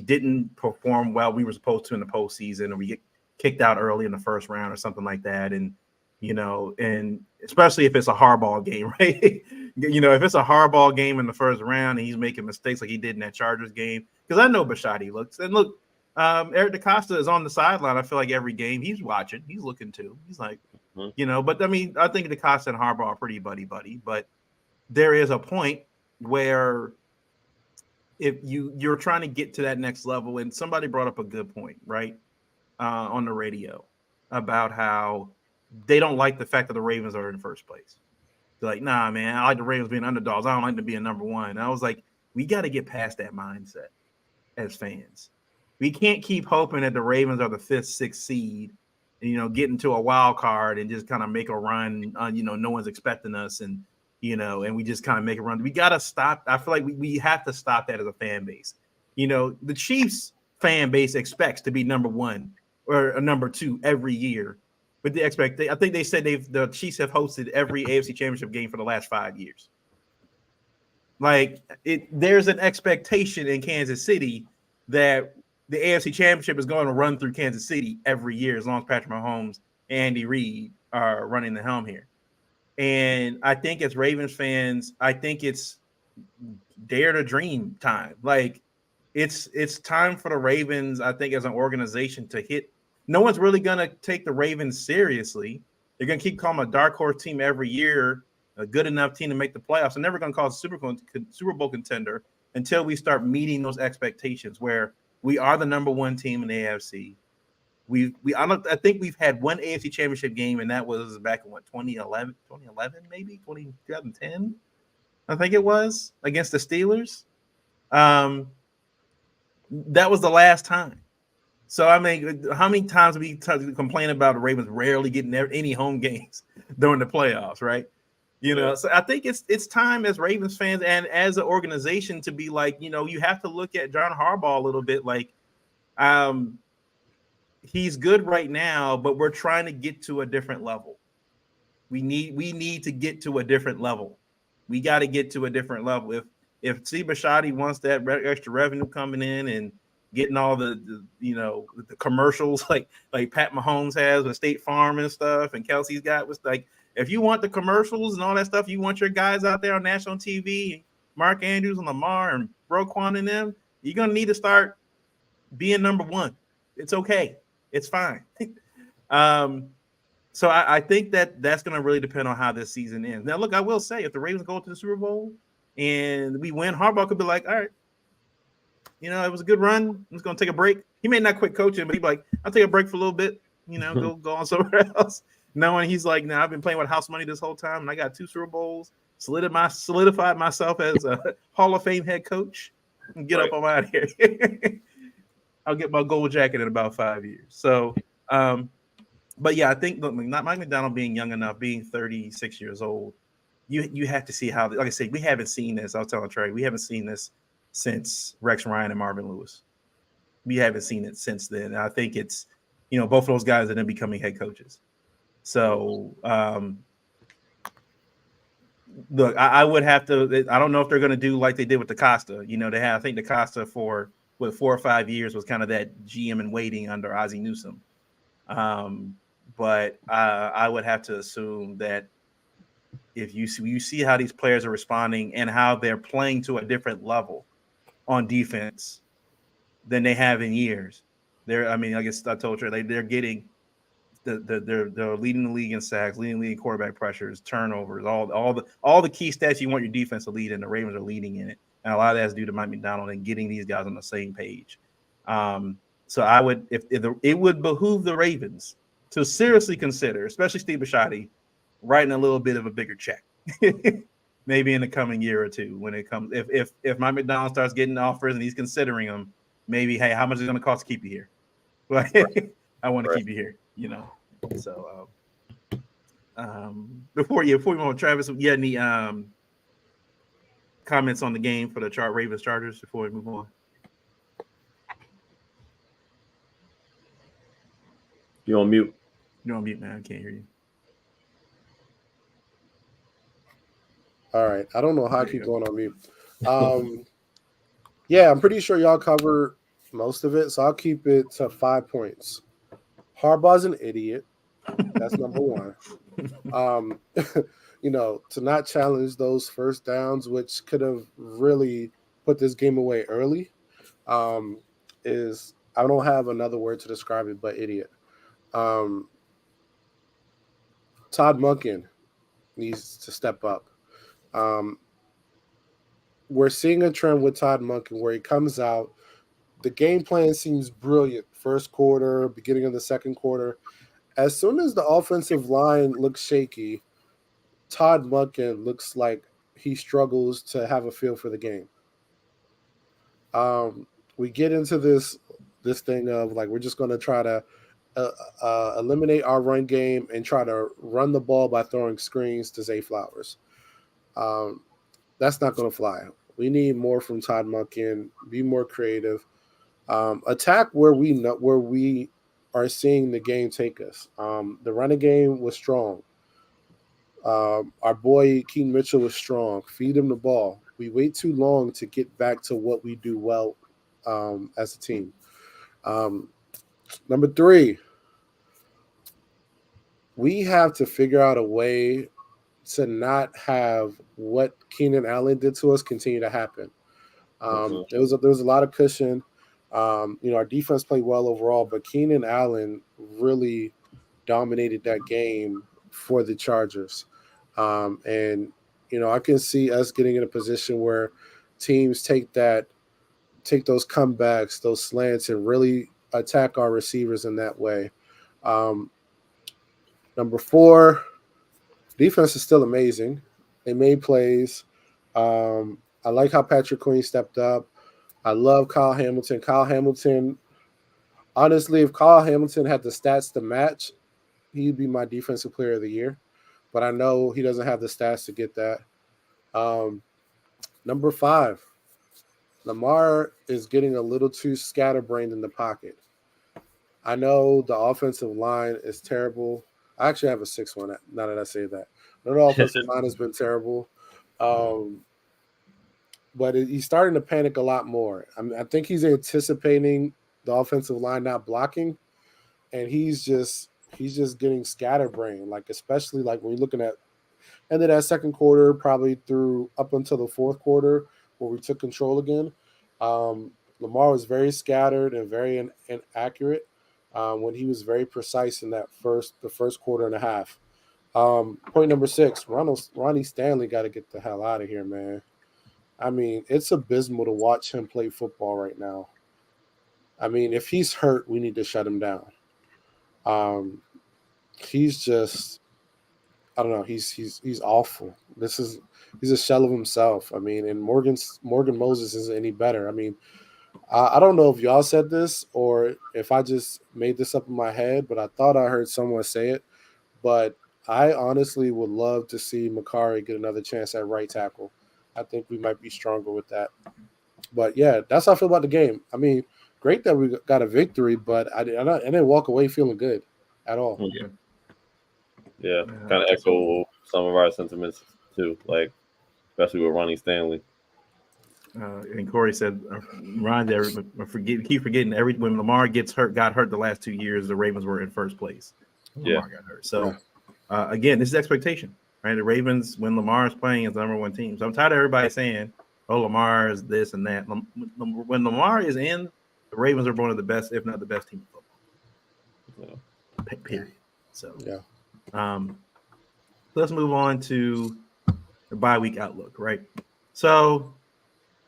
didn't perform well, we were supposed to in the postseason, or we get kicked out early in the first round or something like that, and and especially if it's a hardball game, right? If it's a hardball game in the first round and he's making mistakes like he did in that Chargers game, because I know Bisciotti looks and look. Eric DaCosta is on the sideline. I feel like every game he's watching, he's looking too. He's like, but I mean, I think DaCosta and Harbaugh are pretty buddy. But there is a point where if you're trying to get to that next level, and somebody brought up a good point, right, on the radio about how they don't like the fact that the Ravens are in the first place. They're like, nah, man, I like the Ravens being underdogs. I don't like them being number one. And I was like, we got to get past that mindset as fans. We can't keep hoping that the Ravens are the 5th, 6th seed, and, get into a wild card and just kind of make a run. No one's expecting us, and we just kind of make a run. We got to stop. I feel like we have to stop that as a fan base. The Chiefs fan base expects to be number one or a number two every year, but I think they said the Chiefs have hosted every AFC Championship game for the last 5 years. Like there's an expectation in Kansas City that the AFC Championship is going to run through Kansas City every year as long as Patrick Mahomes and Andy Reid are running the helm here. And I think as Ravens fans, I think it's dare to dream time. Like it's time for the Ravens, I think, as an organization to hit. No one's really going to take the Ravens seriously. They're going to keep calling them a dark horse team every year, a good enough team to make the playoffs. They're never going to call a Super Bowl contender until we start meeting those expectations where we are the number one team in the AFC. I think we've had one AFC Championship game, and that was back in 2011 maybe 2010. I think it was against the Steelers. That was the last time. So I mean, how many times we complain about the Ravens rarely getting any home games during the playoffs, right? So I think it's time as Ravens fans and as an organization to be like, you have to look at John Harbaugh a little bit like, he's good right now, but we're trying to get to a different level. We need to get to a different level. We got to get to a different level. If Steve Bisciotti wants that extra revenue coming in and getting all the commercials like Pat Mahomes has with State Farm and stuff, and Kelsey's got was like. If you want the commercials and all that stuff, you want your guys out there on national TV, Mark Andrews and Lamar and Roquan and them, you're going to need to start being number one. It's okay. It's fine. So I think that's going to really depend on how this season ends. Now, look, I will say, if the Ravens go to the Super Bowl and we win, Harbaugh could be like, all right, it was a good run. I'm just going to take a break. He may not quit coaching, but he'd be like, I'll take a break for a little bit, go on somewhere else. Knowing he's like, I've been playing with house money this whole time, and I got 2 Super Bowls, solidified myself as a Hall of Fame head coach, and get up on out of here. I'll get my gold jacket in about 5 years. So But yeah, I think look, not Mike McDonald being young enough, being 36 years old, you have to see how. Like I said, we haven't seen this. I was telling Trey, we haven't seen this since Rex Ryan and Marvin Lewis. We haven't seen it since then. And I think it's both of those guys are then becoming head coaches. So look, I would have to. I don't know if they're going to do like they did with DaCosta. They had I think DaCosta for 4 or 5 years was kind of that GM in waiting under Ozzie Newsome. But I would have to assume that if you see how these players are responding and how they're playing to a different level on defense than they have in years. I guess I told you they're getting they're leading the league in sacks, leading the league in quarterback pressures, turnovers, all the key stats you want your defense to lead in. The Ravens are leading in it, and a lot of that's due to Mike McDonald and getting these guys on the same page. So I would, if it would behoove the Ravens to seriously consider, especially Steve Bisciotti, writing a little bit of a bigger check, maybe in the coming year or two when it comes. If Mike McDonald starts getting offers and he's considering them, maybe hey, how much is it going to cost to keep you here? But I want to keep you here, So before we move on, Travis, you had any comments on the game for the Ravens Chargers before we move on? You're on mute. You're on mute, man. I can't hear you. All right. I don't know how I keep going on mute. Yeah, I'm pretty sure y'all covered most of it, so I'll keep it to 5 points. Harbaugh's an idiot. That's number one. To not challenge those first downs, which could have really put this game away early, is I don't have another word to describe it but idiot. Todd Monken needs to step up. We're seeing a trend with Todd Monken where he comes out. The game plan seems brilliant. First quarter, beginning of the second quarter. As soon as the offensive line looks shaky, Todd Monken looks like he struggles to have a feel for the game. We get into this thing of like we're just going to try to eliminate our run game and try to run the ball by throwing screens to Zay Flowers. That's not going to fly. We need more from Todd Monken. Be more creative. Attack where we are seeing the game take us. The running game was strong. Our boy Keaton Mitchell was strong. Feed him the ball. We wait too long to get back to what we do well as a team. Number 3, we have to figure out a way to not have what Keenan Allen did to us continue to happen. There was a lot of cushion. Our defense played well overall, but Keenan Allen really dominated that game for the Chargers. And I can see us getting in a position where teams take those comebacks, those slants, and really attack our receivers in that way. Number 4, defense is still amazing. They made plays. I like how Patrick Queen stepped up. I love Kyle Hamilton. Kyle Hamilton, honestly, if Kyle Hamilton had the stats to match, he'd be my defensive player of the year. But I know he doesn't have the stats to get that. Number 5, Lamar is getting a little too scatterbrained in the pocket. I know the offensive line is terrible. I actually have a 6th one now that I say that. I know the offensive line has been terrible. But he's starting to panic a lot more. I think he's anticipating the offensive line not blocking, and he's just getting scatterbrained. Like especially like when you're looking at end of that second quarter, probably through up until the fourth quarter where we took control again. Lamar was very scattered and very inaccurate when he was very precise in the first quarter and a half. Point number 6, Ronnie Stanley got to get the hell out of here, man. I mean, it's abysmal to watch him play football right now. I mean, if he's hurt, we need to shut him down. He's just, I don't know. He's awful. He's a shell of himself. I mean, and Morgan Moses isn't any better. I mean, I don't know if y'all said this or if I just made this up in my head, but I thought I heard someone say it. But I honestly would love to see Makari get another chance at right tackle. I think we might be stronger with that. But yeah, that's how I feel about the game. I mean, great that we got a victory, but I didn't walk away feeling good at all. Yeah. Yeah, kind of echo some of our sentiments too, like especially with Ronnie Stanley. And Corey said, Ron, keep forgetting when Lamar got hurt the last 2 years, the Ravens were in first place. Lamar got hurt. So again, this is expectation, right? The Ravens, when Lamar is playing, is the number one team. So I'm tired of everybody saying, "Oh, Lamar is this and that." When Lamar is in, the Ravens are one of the best, if not the best team in football. Yeah. Period. So let's move on to the bye week outlook, right? So.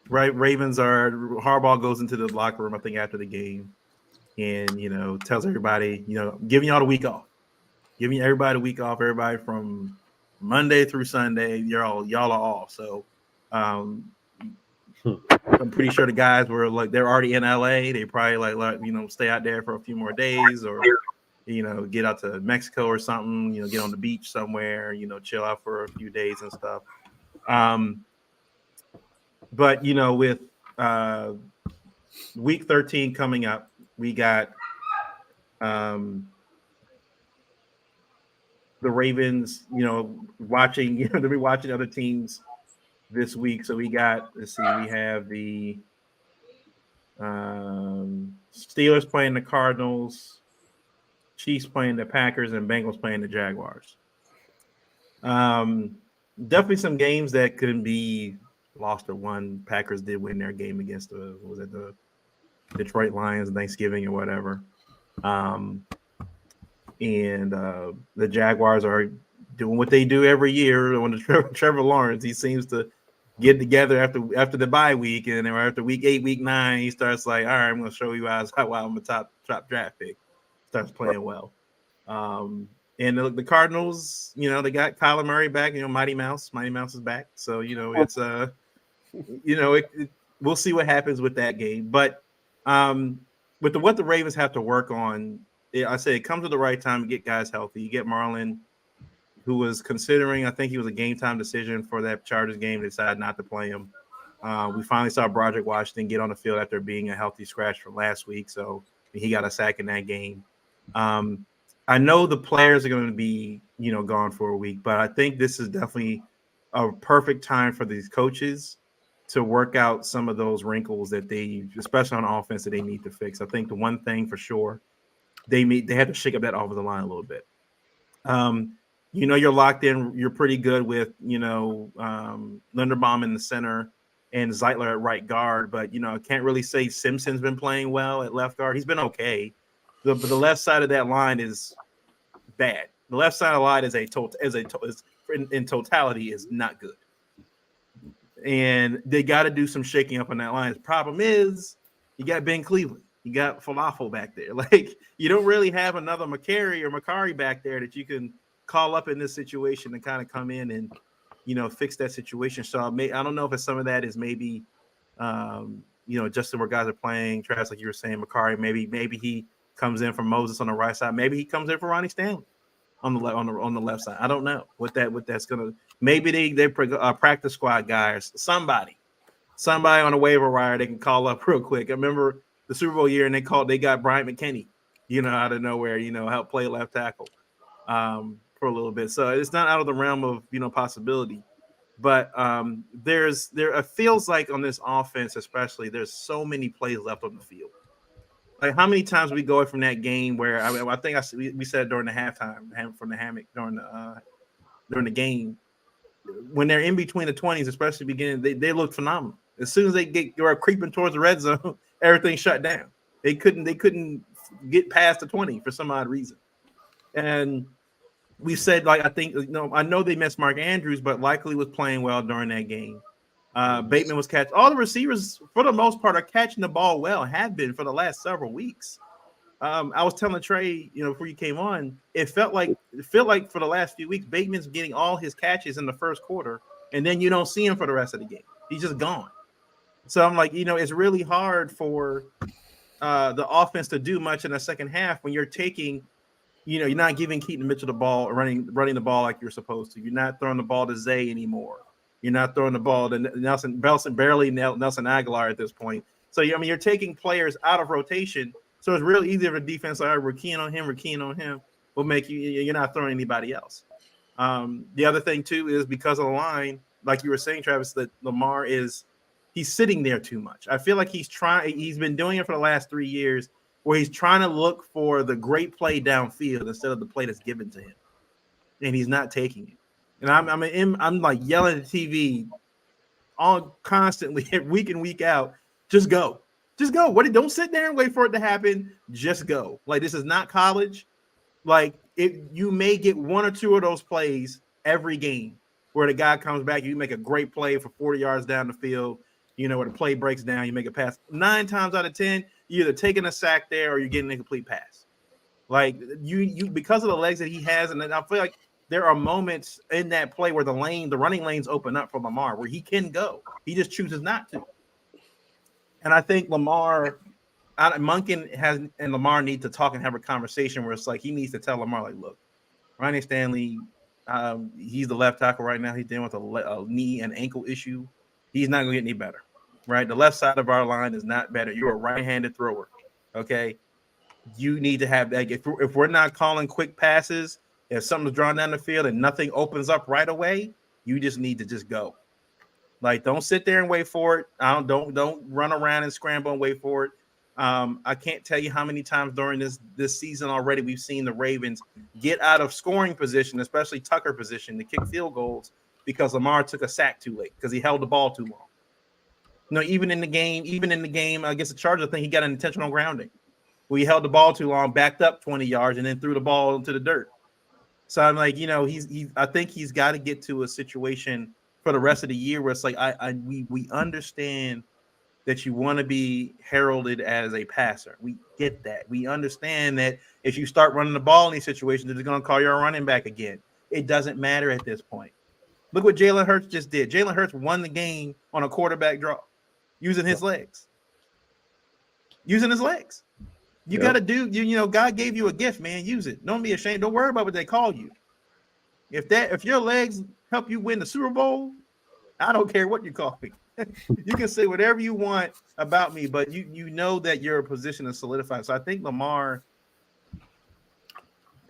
Right, Harbaugh goes into the locker room, I think, after the game, and tells everybody, giving y'all the week off, giving everybody a week off. Everybody from Monday through Sunday, y'all are off. So, I'm pretty sure the guys were like they're already in LA. They probably stay out there for a few more days, or get out to Mexico or something. Get on the beach somewhere. Chill out for a few days and stuff. But with week 13 coming up, we got the Ravens, watching, they'll be watching other teams this week. So we have the Steelers playing the Cardinals, Chiefs playing the Packers, and Bengals playing the Jaguars. Definitely some games that could be lost or won. Packers did win their game against the Detroit Lions Thanksgiving or whatever. And the Jaguars are doing what they do every year. When Trevor Lawrence, he seems to get together after the bye week, and then after week 8, week 9, he starts like, all right, I'm going to show you why I'm a top draft pick. Starts playing well. And the Cardinals, they got Kyler Murray back. Mighty Mouse is back. So it's we'll see what happens with that game. But with what the Ravens have to work on, I say it comes at the right time to get guys healthy. You get Marlon, who was considering, I think he was a game time decision for that Chargers game, decided not to play him. We finally saw Broderick Washington get on the field after being a healthy scratch from last week. So he got a sack in that game. I know the players are going to be, gone for a week, but I think this is definitely a perfect time for these coaches to work out some of those wrinkles that especially on offense, that they need to fix. I think the one thing for sure, they had to shake up that offensive line a little bit. You're locked in. You're pretty good with, Linderbaum in the center and Zeitler at right guard, but I can't really say Simpson's been playing well at left guard. He's been okay. But the left side of that line is bad. The left side of the line in totality is not good. And they got to do some shaking up on that line. The problem is you got Ben Cleveland. You got Falafel back there. Like, you don't really have another Makari back there that you can call up in this situation and kind of come in and, fix that situation. So I don't know if it's some of that is maybe, just where guys are playing. Travis, like you were saying, Makari, maybe he comes in from Moses on the right side. Maybe he comes in for Ronnie Stanley on the left side. I don't know what that's gonna. Maybe they practice squad guy or somebody on a waiver wire they can call up real quick. I remember the Super Bowl year and they got Bryant McKinney, out of nowhere, help play left tackle for a little bit. So it's not out of the realm of possibility. But it feels like on this offense, especially, there's so many plays left on the field. Like, how many times we go from that game where I think we said during the halftime from the hammock during the game, when they're in between the 20s, especially beginning, they look phenomenal. As soon as they were creeping towards the red zone, everything shut down. They couldn't get past the 20 for some odd reason. And we said, like, I know they missed Mark Andrews, but likely was playing well during that game. Bateman was catching. All the receivers, for the most part, are catching the ball well, have been for the last several weeks. I was telling Trey, before you came on, it felt like for the last few weeks, Bateman's getting all his catches in the first quarter, and then you don't see him for the rest of the game. He's just gone. So I'm like, it's really hard for the offense to do much in the second half when you're taking, you're not giving Keaton Mitchell the ball, running the ball like you're supposed to. You're not throwing the ball to Zay anymore. You're not throwing the ball to Nelson Aguilar at this point. So you're taking players out of rotation. So it's real easy for defense. Like, we're keying on him. Will make you're not throwing anybody else. The other thing too is because of the line, like you were saying, Travis, that Lamar he's sitting there too much. I feel like he's been doing it for the last 3 years, where he's trying to look for the great play downfield instead of the play that's given to him, and he's not taking it. And I'm like yelling at the TV all constantly, week in, week out. Just go. Don't sit there and wait for it to happen. Just go. Like, this is not college. Like, you may get one or two of those plays every game where the guy comes back, you make a great play for 40 yards down the field, where the play breaks down, you make a pass. 9 times out of 10, you're either taking a sack there or you're getting a complete pass. Like, you because of the legs that he has, and I feel like there are moments in that play where the running lanes open up for Lamar where he can go. He just chooses not to. And I think Monken and Lamar need to talk and have a conversation where it's like he needs to tell Lamar, like, look, Ronnie Stanley, he's the left tackle right now. He's dealing with a knee and ankle issue. He's not going to get any better, right? The left side of our line is not better. You're a right-handed thrower, okay? You need to have that. If we're not calling quick passes, if something's drawn down the field and nothing opens up right away, you just need to just go. Like, don't sit there and wait for it. Don't run around and scramble and wait for it. I can't tell you how many times during this season already we've seen the Ravens get out of scoring position, especially Tucker position, to kick field goals because Lamar took a sack too late because he held the ball too long. Even in the game against the Chargers, I think he got an intentional grounding. We held the ball too long, backed up 20 yards, and then threw the ball into the dirt. So I'm like, I think he's got to get to a situation for the rest of the year where it's like, we understand that you want to be heralded as a passer. We get that. We understand that if you start running the ball in these situations, they're going to call you a running back again. It doesn't matter at this point. Look what Jalen Hurts just did. Jalen Hurts won the game on a quarterback draw using his legs. You got to do, God gave you a gift, man. Use it. Don't be ashamed. Don't worry about what they call you. If your legs help you win the Super Bowl, I don't care what you call me. You can say whatever you want about me, but you know that your position is solidified. So I think Lamar,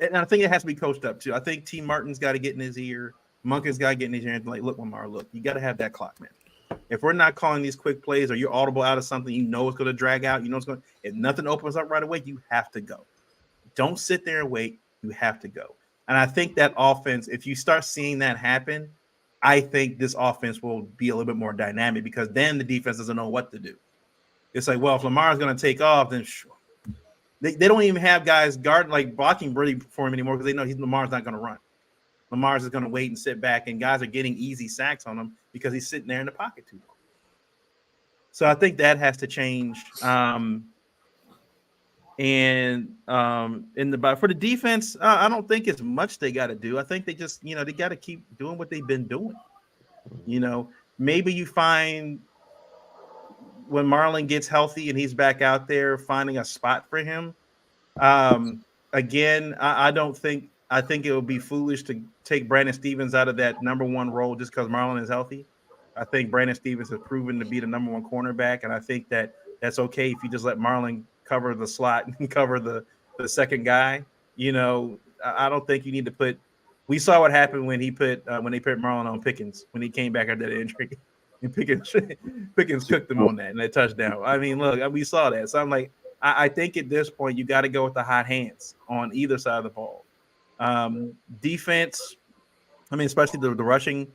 and I think it has to be coached up too. I think T. Martin's got to get in his ear. Monken's got to get in his ear and be like, look, Lamar, look, you got to have that clock, man. If we're not calling these quick plays or you're audible out of something, it's going to drag out. If nothing opens up right away, you have to go. Don't sit there and wait. You have to go. And I think that offense, if you start seeing that happen, I think this offense will be a little bit more dynamic because then the defense doesn't know what to do. It's like, well, if Lamar's going to take off, then sure. They don't even have guys blocking really for him anymore because they know Lamar's not going to run. Lamar's is going to wait and sit back, and guys are getting easy sacks on him because he's sitting there in the pocket too long. So I think that has to change. For the defense, I don't think it's much they got to do. I think they just, they got to keep doing what they've been doing. Maybe you find when Marlon gets healthy and he's back out there, finding a spot for him. Again, I think it would be foolish to take Brandon Stevens out of that number one role just because Marlon is healthy. I think Brandon Stevens has proven to be the number one cornerback, and I think that's okay if you just let Marlon cover the slot and cover the second guy. I don't think you need to put. We saw what happened when they put Marlon on Pickens when he came back after that injury, and Pickens cooked him on that touchdown. I mean, look, we saw that. So I'm like, I think at this point you got to go with the hot hands on either side of the ball. Defense, especially the rushing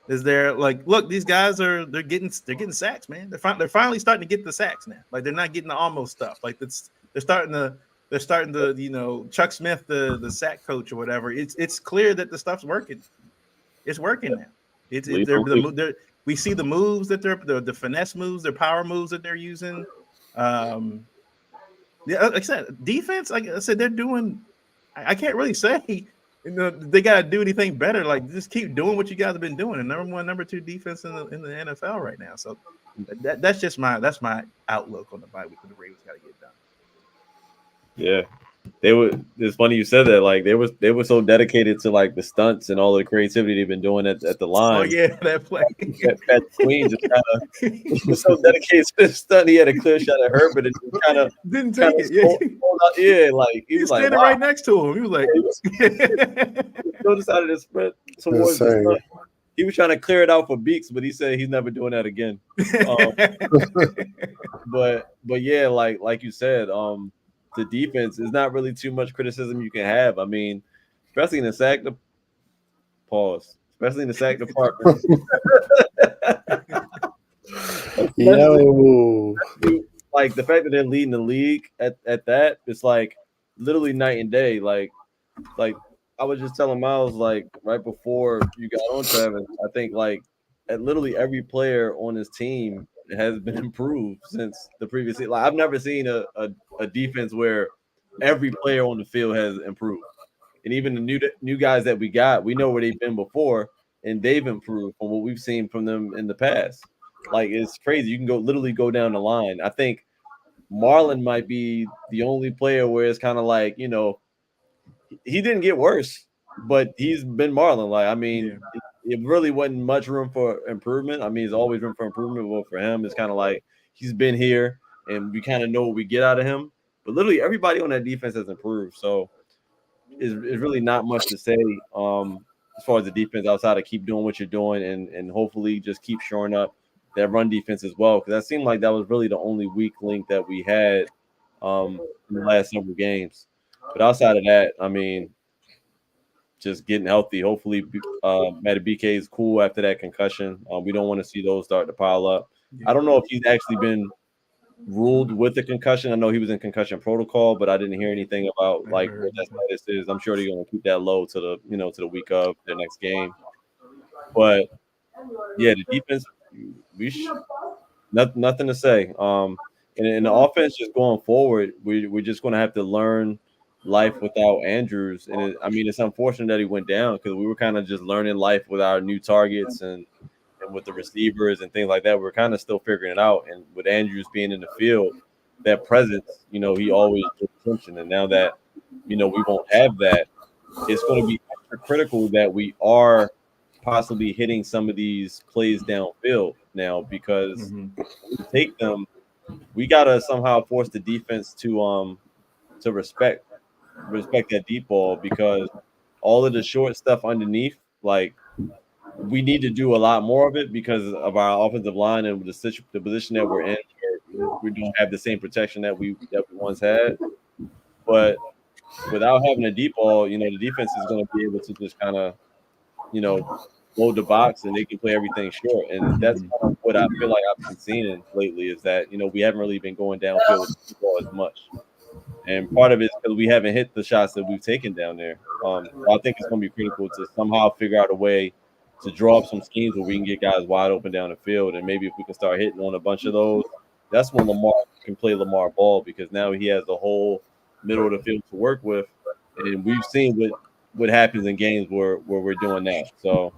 is there. Like, look, these guys they're getting sacks, man. They're finally starting to get the sacks now. Like, they're not getting the almost stuff. Like, they're starting to Chuck Smith, the sack coach or whatever. It's clear that the stuff's working. It's working now. We see the moves that the finesse moves, their power moves that they're using. Like I said, defense. Like I said, they're doing. I can't really say they gotta do anything better. Like just keep doing what you guys have been doing. The number one, number two defense in the NFL right now. So that's just my outlook on the bye week. The Ravens got to get done. Yeah. It's funny you said that. Like they were so dedicated to like the stunts and all the creativity they've been doing at the line. Oh yeah, that play. Pat Queen just kind of he was so dedicated to the stunt. He had a clear shot at Herbert and just kind of didn't take it. Yeah, like he was like standing right next to him. He was like, he decided to sprint towards the stunt. He was trying to clear it out for Beaks, but he said he's never doing that again. But yeah, like you said, the defense is not really too much criticism you can have. I mean, especially in the sack department. Yo, like the fact that they're leading the league at that, it's like literally night and day. Like I was just telling Miles, like right before you got on, Travis, I think like at literally every player on his team has been improved since the previous. Like I've never seen a defense where every player on the field has improved, and even the new guys that we got, we know where they've been before, and they've improved from what we've seen from them in the past. Like it's crazy. You can literally go down the line. I think Marlon might be the only player where it's kind of like, you know, he didn't get worse, but he's been Marlon. Like, I mean, it really wasn't much room for improvement. I mean, there's always room for improvement. But for him, it's kind of like he's been here and we kind of know what we get out of him. But literally everybody on that defense has improved. So it's really not much to say as far as the defense outside of keep doing what you're doing and hopefully just keep shoring up that run defense as well. Because that seemed like that was really the only weak link that we had in the last several games. But outside of that, I mean, just getting healthy. Hopefully, Matty BK is cool after that concussion. We don't want to see those start to pile up. I don't know if he's actually been ruled with the concussion. I know he was in concussion protocol, but I didn't hear anything about like what that status is. I'm sure they're going to keep that low to the week of their next game. But yeah, the defense, nothing to say. And the offense just going forward, we're just going to have to learn life without Andrews. And it's unfortunate that he went down because we were kind of just learning life with our new targets and with the receivers and things like that. We're kind of still figuring it out. And with Andrews being in the field, that presence, he always gets attention. And now that, we won't have that, it's going to be extra critical that we are possibly hitting some of these plays downfield now because when we take them, we got to somehow force the defense to respect that deep ball because all of the short stuff underneath, like we need to do a lot more of it because of our offensive line and the position that we're in. We don't have the same protection that we once had. But without having a deep ball, the defense is going to be able to just kind of, load the box and they can play everything short. And that's kind of what I feel like I've been seeing lately is that, we haven't really been going downfield with the ball as much. And part of it is because we haven't hit the shots that we've taken down there. I think it's going to be critical to somehow figure out a way to draw up some schemes where we can get guys wide open down the field. And maybe if we can start hitting on a bunch of those, that's when Lamar can play Lamar ball because now he has the whole middle of the field to work with. And we've seen what happens in games where we're doing that. So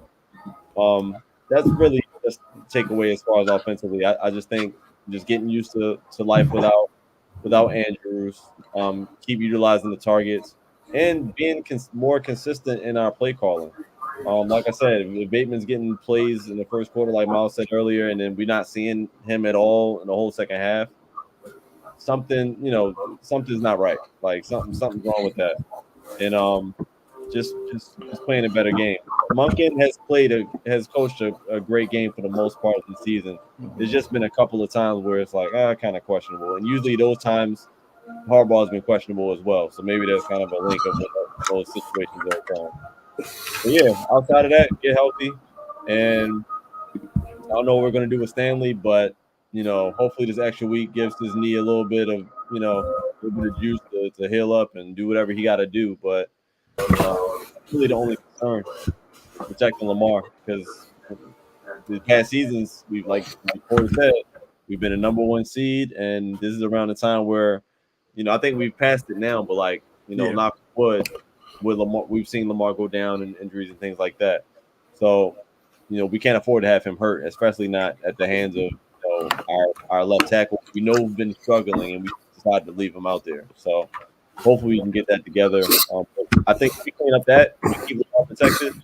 that's really just takeaway as far as offensively. I just think just getting used to life without Andrews, keep utilizing the targets, and being more consistent in our play calling. Like I said, if Bateman's getting plays in the first quarter, like Miles said earlier, and then we're not seeing him at all in the whole second half, something's not right. Like something's wrong with that. And just playing a better game. Monken has coached a great game for the most part of the season. There's just been a couple of times where it's like kind of questionable, and usually those times Harbaugh has been questionable as well. So maybe there's kind of a link of those situations that are going. But yeah, outside of that, get healthy, and I don't know what we're gonna do with Stanley, but hopefully this extra week gives his knee a little bit of juice to heal up and do whatever he got to do. But really the only concern protecting Lamar because the past seasons we've like before said we've been a number one seed, and this is around the time where I think we've passed it now, but knock wood, with Lamar, we've seen Lamar go down in injuries and things like that. So, we can't afford to have him hurt, especially not at the hands of our left tackle. We know we've been struggling, and we decided to leave him out there. So, hopefully, we can get that together. I think if we clean up that, we keep Lamar protected.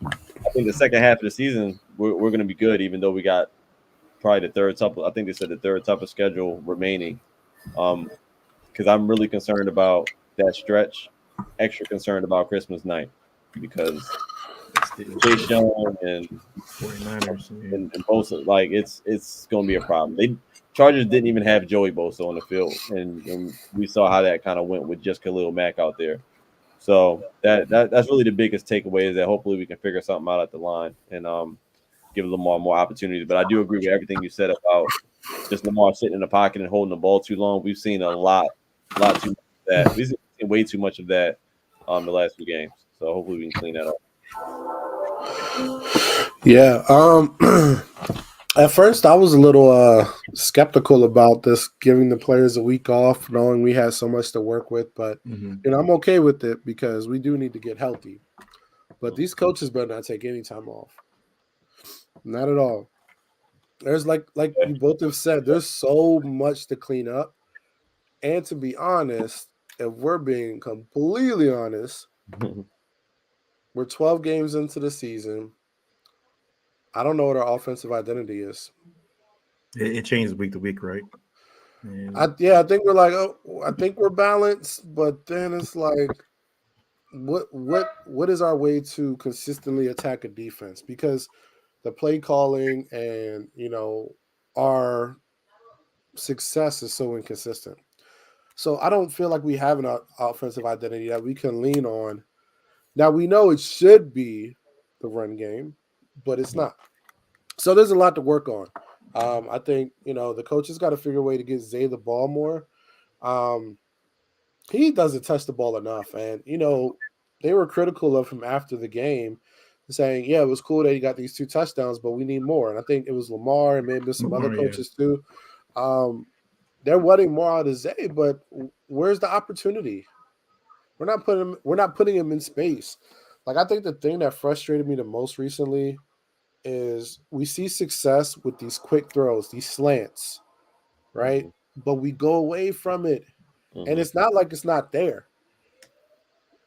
I think the second half of the season, we're going to be good, even though we got probably the third toughest. I think they said the third toughest schedule remaining. Because I'm really concerned about that stretch. Extra concerned about Christmas night because Chase Young and 49ers and Bosa, like it's going to be a problem. Chargers didn't even have Joey Bosa on the field, and we saw how that kind of went with just Khalil Mack out there. So that's really the biggest takeaway is that hopefully we can figure something out at the line and give Lamar more opportunities. But I do agree with everything you said about just Lamar sitting in the pocket and holding the ball too long. We've seen a lot too much of that. We've seen way too much of that the last few games. So hopefully we can clean that up. Yeah. At first, I was a little skeptical about this, giving the players a week off, knowing we had so much to work with. But I'm okay with it because we do need to get healthy. But these coaches better not take any time off. Not at all. There's like you both have said, there's so much to clean up. And to be honest, if we're being completely honest, we're 12 games into the season. I don't know what our offensive identity is. It changes week to week, right? And I think we're like, I think we're balanced, but then it's like, what is our way to consistently attack a defense? Because the play calling and our success is so inconsistent. So I don't feel like we have an offensive identity that we can lean on. Now we know it should be the run game, but it's not. So there's a lot to work on. I think the coaches got to figure a way to get Zay the ball more. He doesn't touch the ball enough, and they were critical of him after the game, saying, "Yeah, it was cool that he got these 2 touchdowns, but we need more." And I think it was Lamar and maybe some other coaches too. They're wanting more out of Zay, but where's the opportunity? We're not putting him in space. Like I think the thing that frustrated me the most recently is we see success with these quick throws, these slants, right? But we go away from it. And it's not like it's not there.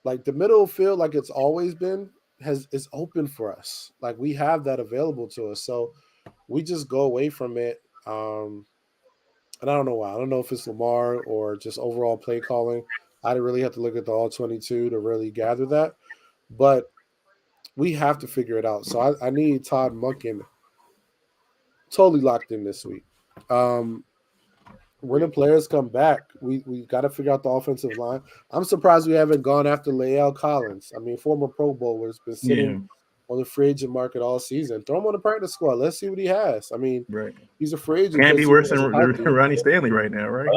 Like the middle field, like it's always been, is open for us. Like we have that available to us. So we just go away from it. And I don't know why. I don't know if it's Lamar or just overall play calling. I didn't really have to look at the all 22 to really gather that. But we have to figure it out. So I need Todd Monken totally locked in this week. When the players come back, we got to figure out the offensive line. I'm surprised we haven't gone after Lael Collins. I mean, former Pro Bowler has been sitting on the free agent market all season. Throw him on the practice squad. Let's see what he has. I mean, he's a free agent. Can't be worse than Ronnie Stanley right now, right?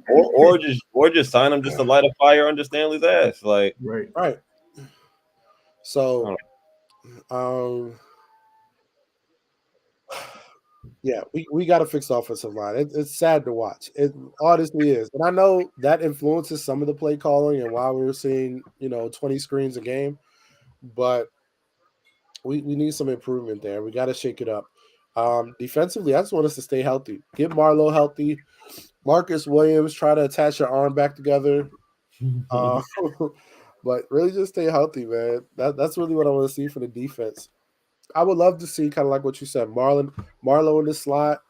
or just sign him just to light a fire under Stanley's ass, like right. So, yeah, we got to fix the offensive line. It's sad to watch. It honestly is. And I know that influences some of the play calling and why we're seeing, 20 screens a game. But we need some improvement there. We got to shake it up. Defensively, I just want us to stay healthy. Get Marlowe healthy. Marcus Williams, try to attach your arm back together. But really just stay healthy, man. That's really what I want to see for the defense. I would love to see, kind of like what you said, Marlowe in the slot,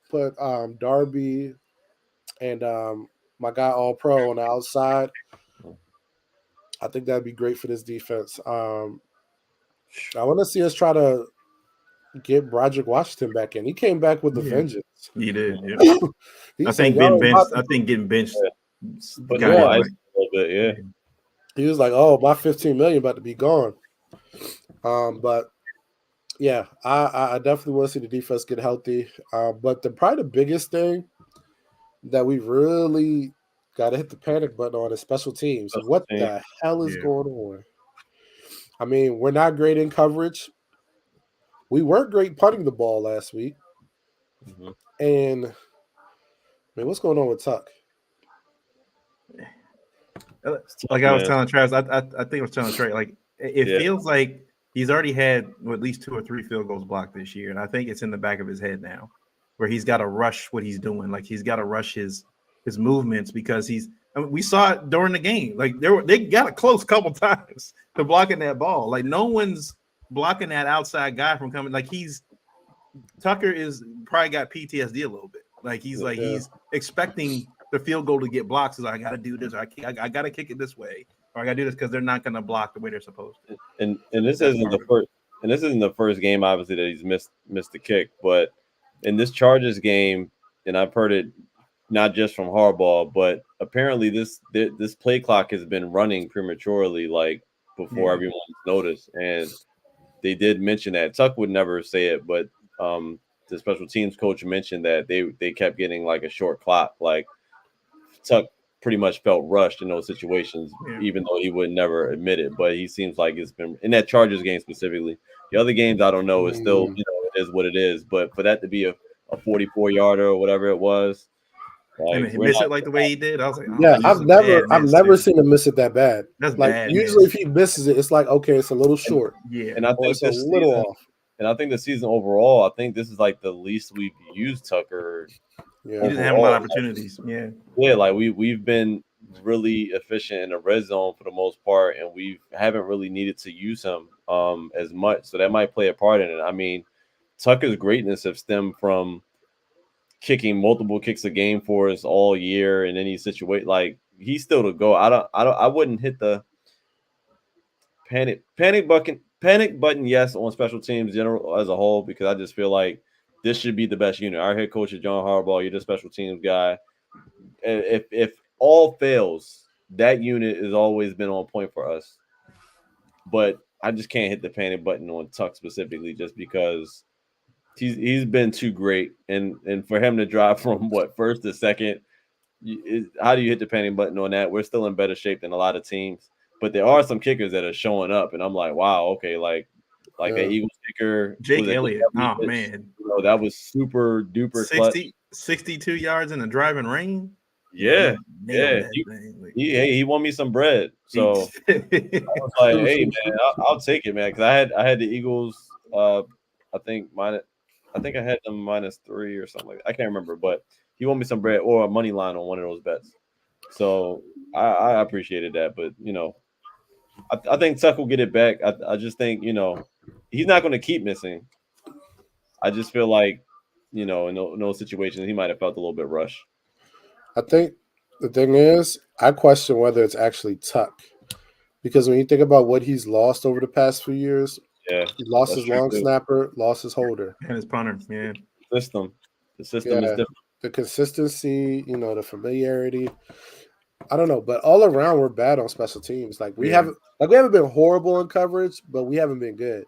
put Darby and my guy All Pro on the outside. I think that'd be great for this defense. I want to see us try to get Broderick Washington back in. He came back with a vengeance. He did. Yeah. I think getting benched. But a little bit, yeah. He was like, "Oh, my $15 million about to be gone." But yeah, I definitely want to see the defense get healthy. But probably the biggest thing that we really got to hit the panic button on is special teams. What the hell is going on? I mean, we're not great in coverage. We weren't great punting the ball last week. And, what's going on with Tuck? like I was man. telling Travis, I think I was telling Trey, like it Yeah. feels like he's already had at least 2 or 3 field goals blocked this year, and I think it's in the back of his head now, where he's got to rush what he's doing, like he's got to rush his movements because we saw it during the game, like they got a close couple times to blocking that ball, like no one's blocking that outside guy from coming, like Tucker is probably got PTSD a little bit, like he's expecting the field goal to get blocked, so I got to do this, I got to kick it this way, or I got to do this because they're not going to block the way they're supposed to. And this isn't the first. And this isn't the first game, obviously, that he's missed the kick. But in this Chargers game, and I've heard it not just from Harbaugh, but apparently this play clock has been running prematurely, like before everyone's noticed. And they did mention that. Tuck would never say it, but the special teams coach mentioned that they kept getting like a short clock. Like Tuck pretty much felt rushed in those situations, even though he would never admit it. But he seems like it's been in that Chargers game specifically. The other games, I don't know. It's still, it is what it is. But for that to be a 44-yarder or whatever it was, and he missed it like the way he did. I was like, I've never seen him miss it that bad. That's like bad. Usually, if he misses it, it's like okay, it's a little short. And I think it's a little off. And I think the season overall, I think this is like the least we've used Tucker. Yeah, he didn't have a lot of opportunities. Like we've been really efficient in the red zone for the most part, and we haven't really needed to use him as much. So that might play a part in it. I mean, Tucker's greatness have stemmed from kicking multiple kicks a game for us all year in any situation. Like he's still to go. I wouldn't hit the panic button. Yes, on special teams general as a whole, because I just feel like this should be the best unit. Our head coach is John Harbaugh. You're the special teams guy. If all fails, that unit has always been on point for us. But I just can't hit the panic button on Tuck specifically, just because he's been too great, and for him to drop from first to second, how do you hit the panic button on that? We're still in better shape than a lot of teams, but there are some kickers that are showing up, and I'm like, wow, okay, like that Eagles kicker, Jake Elliott. Oh man, that was super duper 62 yards in the driving rain. Yeah. He won me some bread. So I was like, hey man, I'll take it, man, because I had the Eagles. I think I had them -3 or something like that. I can't remember, but he won me some bread or a money line on one of those bets. So I appreciated that, but I think Tuck will get it back. I just think he's not going to keep missing. I just feel like in those situations he might have felt a little bit rushed. I think the thing is, I question whether it's actually Tuck, because when you think about what he's lost over the past few years, he lost his long snapper, lost his holder, and his punter. The system is different. The consistency, the familiarity. I don't know, but all around we're bad on special teams. Like we haven't been horrible in coverage, but we haven't been good.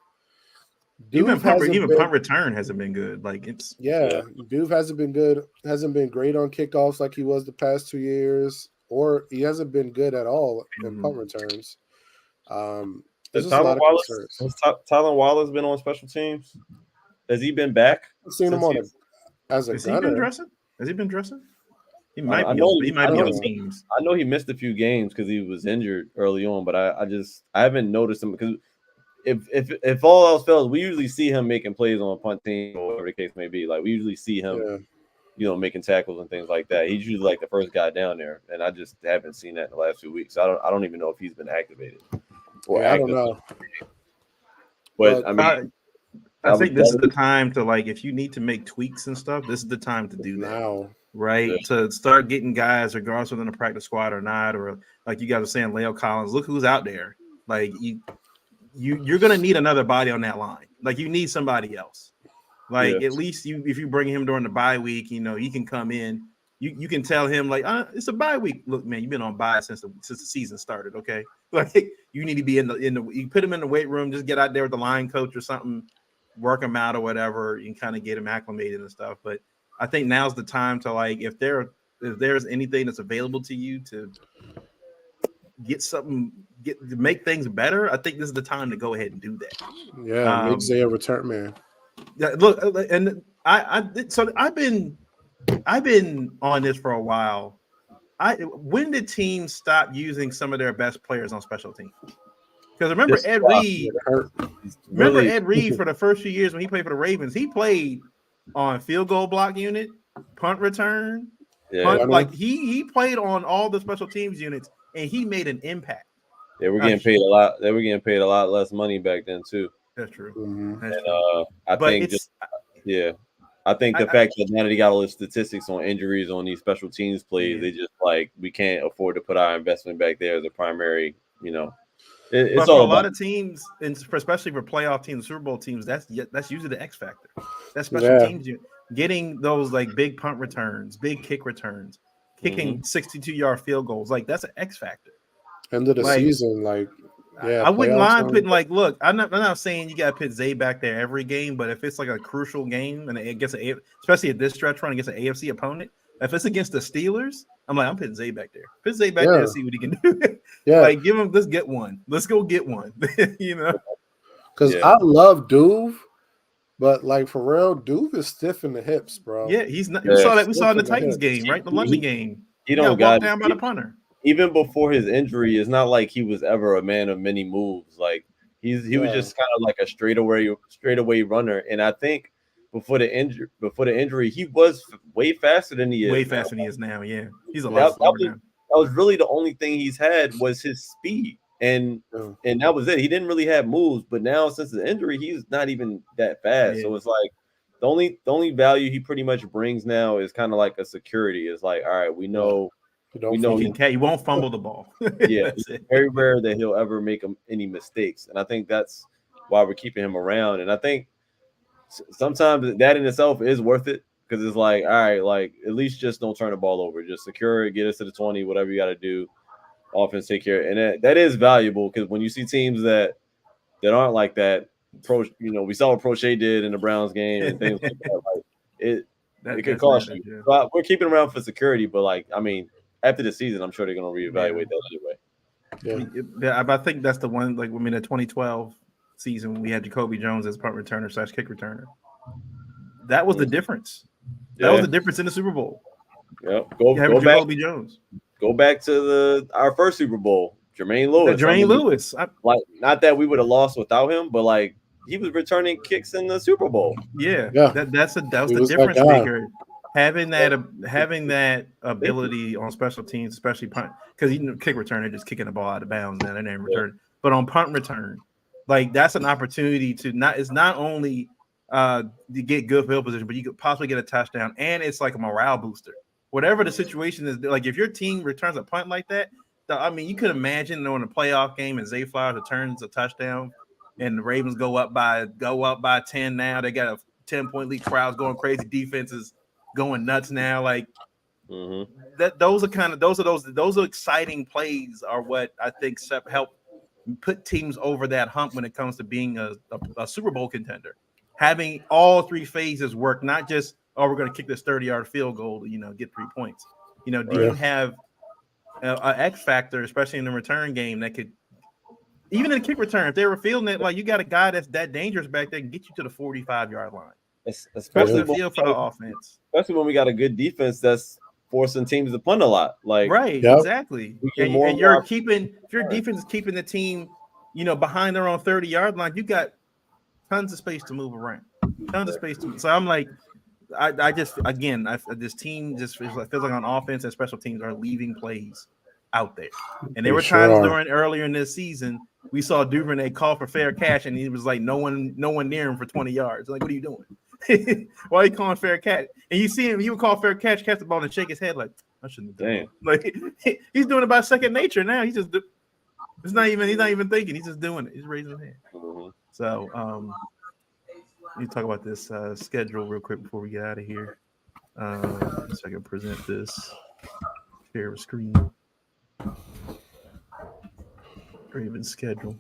Even punt return hasn't been good. Like Duve hasn't been good. Hasn't been great on kickoffs like he was the past 2 years, or he hasn't been good at all in punt returns. Has Tylan Wallace been on special teams? Has he been back? I've seen him on as a Has gunner. He been dressing? Has he been dressing? He might be. He might be on teams. I know he missed a few games because he was injured early on, but I haven't noticed him because if all else fails, we usually see him making plays on a punt team or whatever the case may be. Like we usually see him, making tackles and things like that. He's usually like the first guy down there, and I just haven't seen that in the last few weeks. I don't even know if he's been activated. I don't know. But I mean, I think this is the time to, like, if you need to make tweaks and stuff, this is the time to do that. Now, right? Yeah. To start getting guys, regardless of whether in the practice squad or not, or like you guys are saying, Leo Collins, look who's out there. Like you're gonna need another body on that line. Like you need somebody else. Like at least if you bring him during the bye week, he can come in. You can tell him like, it's a bye week. Look, man, you've been on bye since the season started. Okay, like you need to be in the you put him in the weight room. Just get out there with the line coach or something, work him out or whatever. You can kind of get him acclimated and stuff. But I think now's the time to, like, if there's anything that's available to you to to make things better, I think this is the time to go ahead and do that. Yeah, make Zay a return man. Yeah, look, and I've been on this for a while. when did teams stop using some of their best players on special teams? Because remember Ed Reed. Remember Ed Reed for the first few years when he played for the Ravens, he played on field goal block unit, punt return, punt, like he played on all the special teams units, and he made an impact. They were getting paid a lot. They were getting paid a lot less money back then too. That's true. Mm-hmm. That's true. I think the fact that now that he got all the statistics on injuries on these special teams plays, they just like we can't afford to put our investment back there as a primary. It's but all for a lot of teams, and especially for playoff teams, Super Bowl teams, that's usually the X factor. That's special teams getting those like big punt returns, big kick returns, kicking 62-yard field goals. Like that's an X factor. End of the season, I wouldn't mind putting look, I'm not saying you got to put Zay back there every game, but if it's like a crucial game and it gets especially at this stretch run against an AFC opponent, if it's against the Steelers, I'm putting Zay back there. Put Zay back there and see what he can do. Like give him, let's get one. Let's go get one. Because I love Duve, but like for real, Duve is stiff in the hips, bro. Yeah, he's not. We saw in the Titans game, right? The London game. He don't got down by the punter. Even before his injury, it's not like he was ever a man of many moves. Like he was just kind of like a straightaway runner. And I think before the injury, he was way faster than he is. Way faster than he is now. Yeah, he's a lot slower now. That was really the only thing he's had was his speed, and that was it. He didn't really have moves, but now since the injury, he's not even that fast. Yeah. So it's like the only value he pretty much brings now is kind of like a security. It's like, all right, we know. He won't fumble the ball. Yeah, it's very rare that he'll ever make any mistakes, and I think that's why we're keeping him around. And I think sometimes that in itself is worth it because it's like, all right, like at least just don't turn the ball over, just secure it, get us to the 20, whatever you got to do. Offense take care, and that is valuable because when you see teams that aren't like that, we saw what Prochet did in the Browns game and things like that. Like it could cost you. Yeah. But we're keeping him around for security, but after the season, I'm sure they're going to reevaluate that anyway. Yeah, I think that's the one. Like, the 2012 season, we had Jacoby Jones as punt returner / kick returner. That was the difference. That was the difference in the Super Bowl. Yeah, go back. Jacoby Jones. Go back to our first Super Bowl, Jermaine Lewis. Not that we would have lost without him, but he was returning kicks in the Super Bowl. Yeah. That was the difference maker. Having that ability on special teams, especially punt, because kick returner just kicking the ball out of bounds and then return. But on punt return, that's an opportunity to not only to get good field position, but you could possibly get a touchdown, and it's like a morale booster. Whatever the situation is, like if your team returns a punt like that, you could imagine in a playoff game and Zay Flowers returns a touchdown, and the Ravens go up by 10 now. They got a 10-point lead, crowds going crazy, defenses going nuts now. Those are exciting plays are what I think help put teams over that hump when it comes to being a Super Bowl contender. Having all three phases work, not just we're going to kick this 30-yard field goal to get 3 points. Do you have an X factor, especially in the return game, that could even in the kick return, if they were fielding it, you got a guy that's that dangerous back there, can get you to the 45-yard line. Especially the field for the offense. Especially when we got a good defense that's forcing teams to punt a lot. Exactly. And you're keeping, if your defense is keeping the team, behind their own 30-yard line, you got tons of space to move around. So I'm like, this team just feels like on offense and special teams are leaving plays out there. And there were times earlier in this season, we saw Duvernay call for fair catch, and he was like, no one near him for 20 yards. Like, what are you doing? Why are you calling fair catch? And you see him, he would call fair catch the ball and shake his head like, I shouldn't have done it. Like he's doing it by second nature now. He's not even thinking, he's just doing it. He's raising his hand. Mm-hmm. So let me talk about this schedule real quick before we get out of here. So I can present this. Share a screen. Ravens schedule.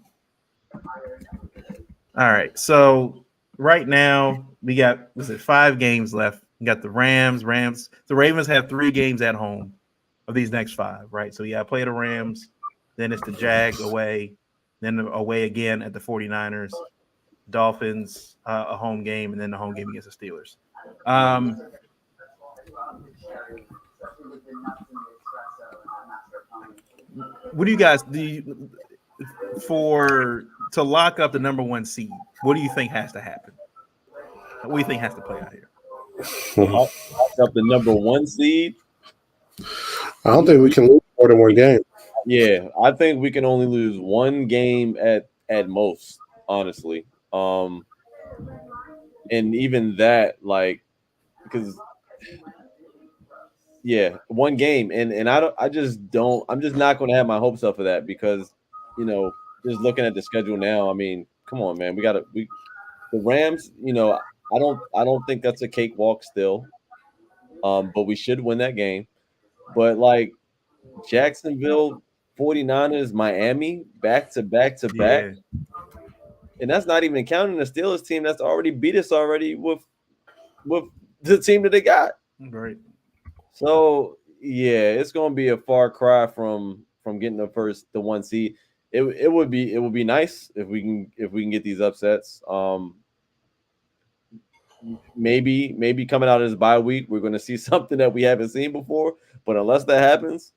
All right, so right now we got 5 games left. We got the Rams. The Ravens have 3 games at home of these next 5, right? So play the Rams, then it's the Jags away, then away again at the 49ers, Dolphins, a home game, and then the home game against the Steelers. what do you guys for to lock up the number one seed? What do you think has to happen? What do you think has to play out here? Lock up the number one seed. I don't think we can lose more than one game. Yeah, I think we can only lose one game at most, honestly. And even that, like, because yeah, one game, and I just don't. I'm just not going to have my hopes up for that because just looking at the schedule now. I mean, come on, man, the Rams. I don't think that's a cakewalk still. But we should win that game. But like Jacksonville, 49ers, Miami, back to back to back. Yeah, And that's not even counting the Steelers team that's already beat us already with the team that they got. right. So yeah, it's gonna be a far cry from getting the one seed. It would be nice if we can get these upsets. Maybe coming out of this bye week, we're gonna see something that we haven't seen before. But unless that happens,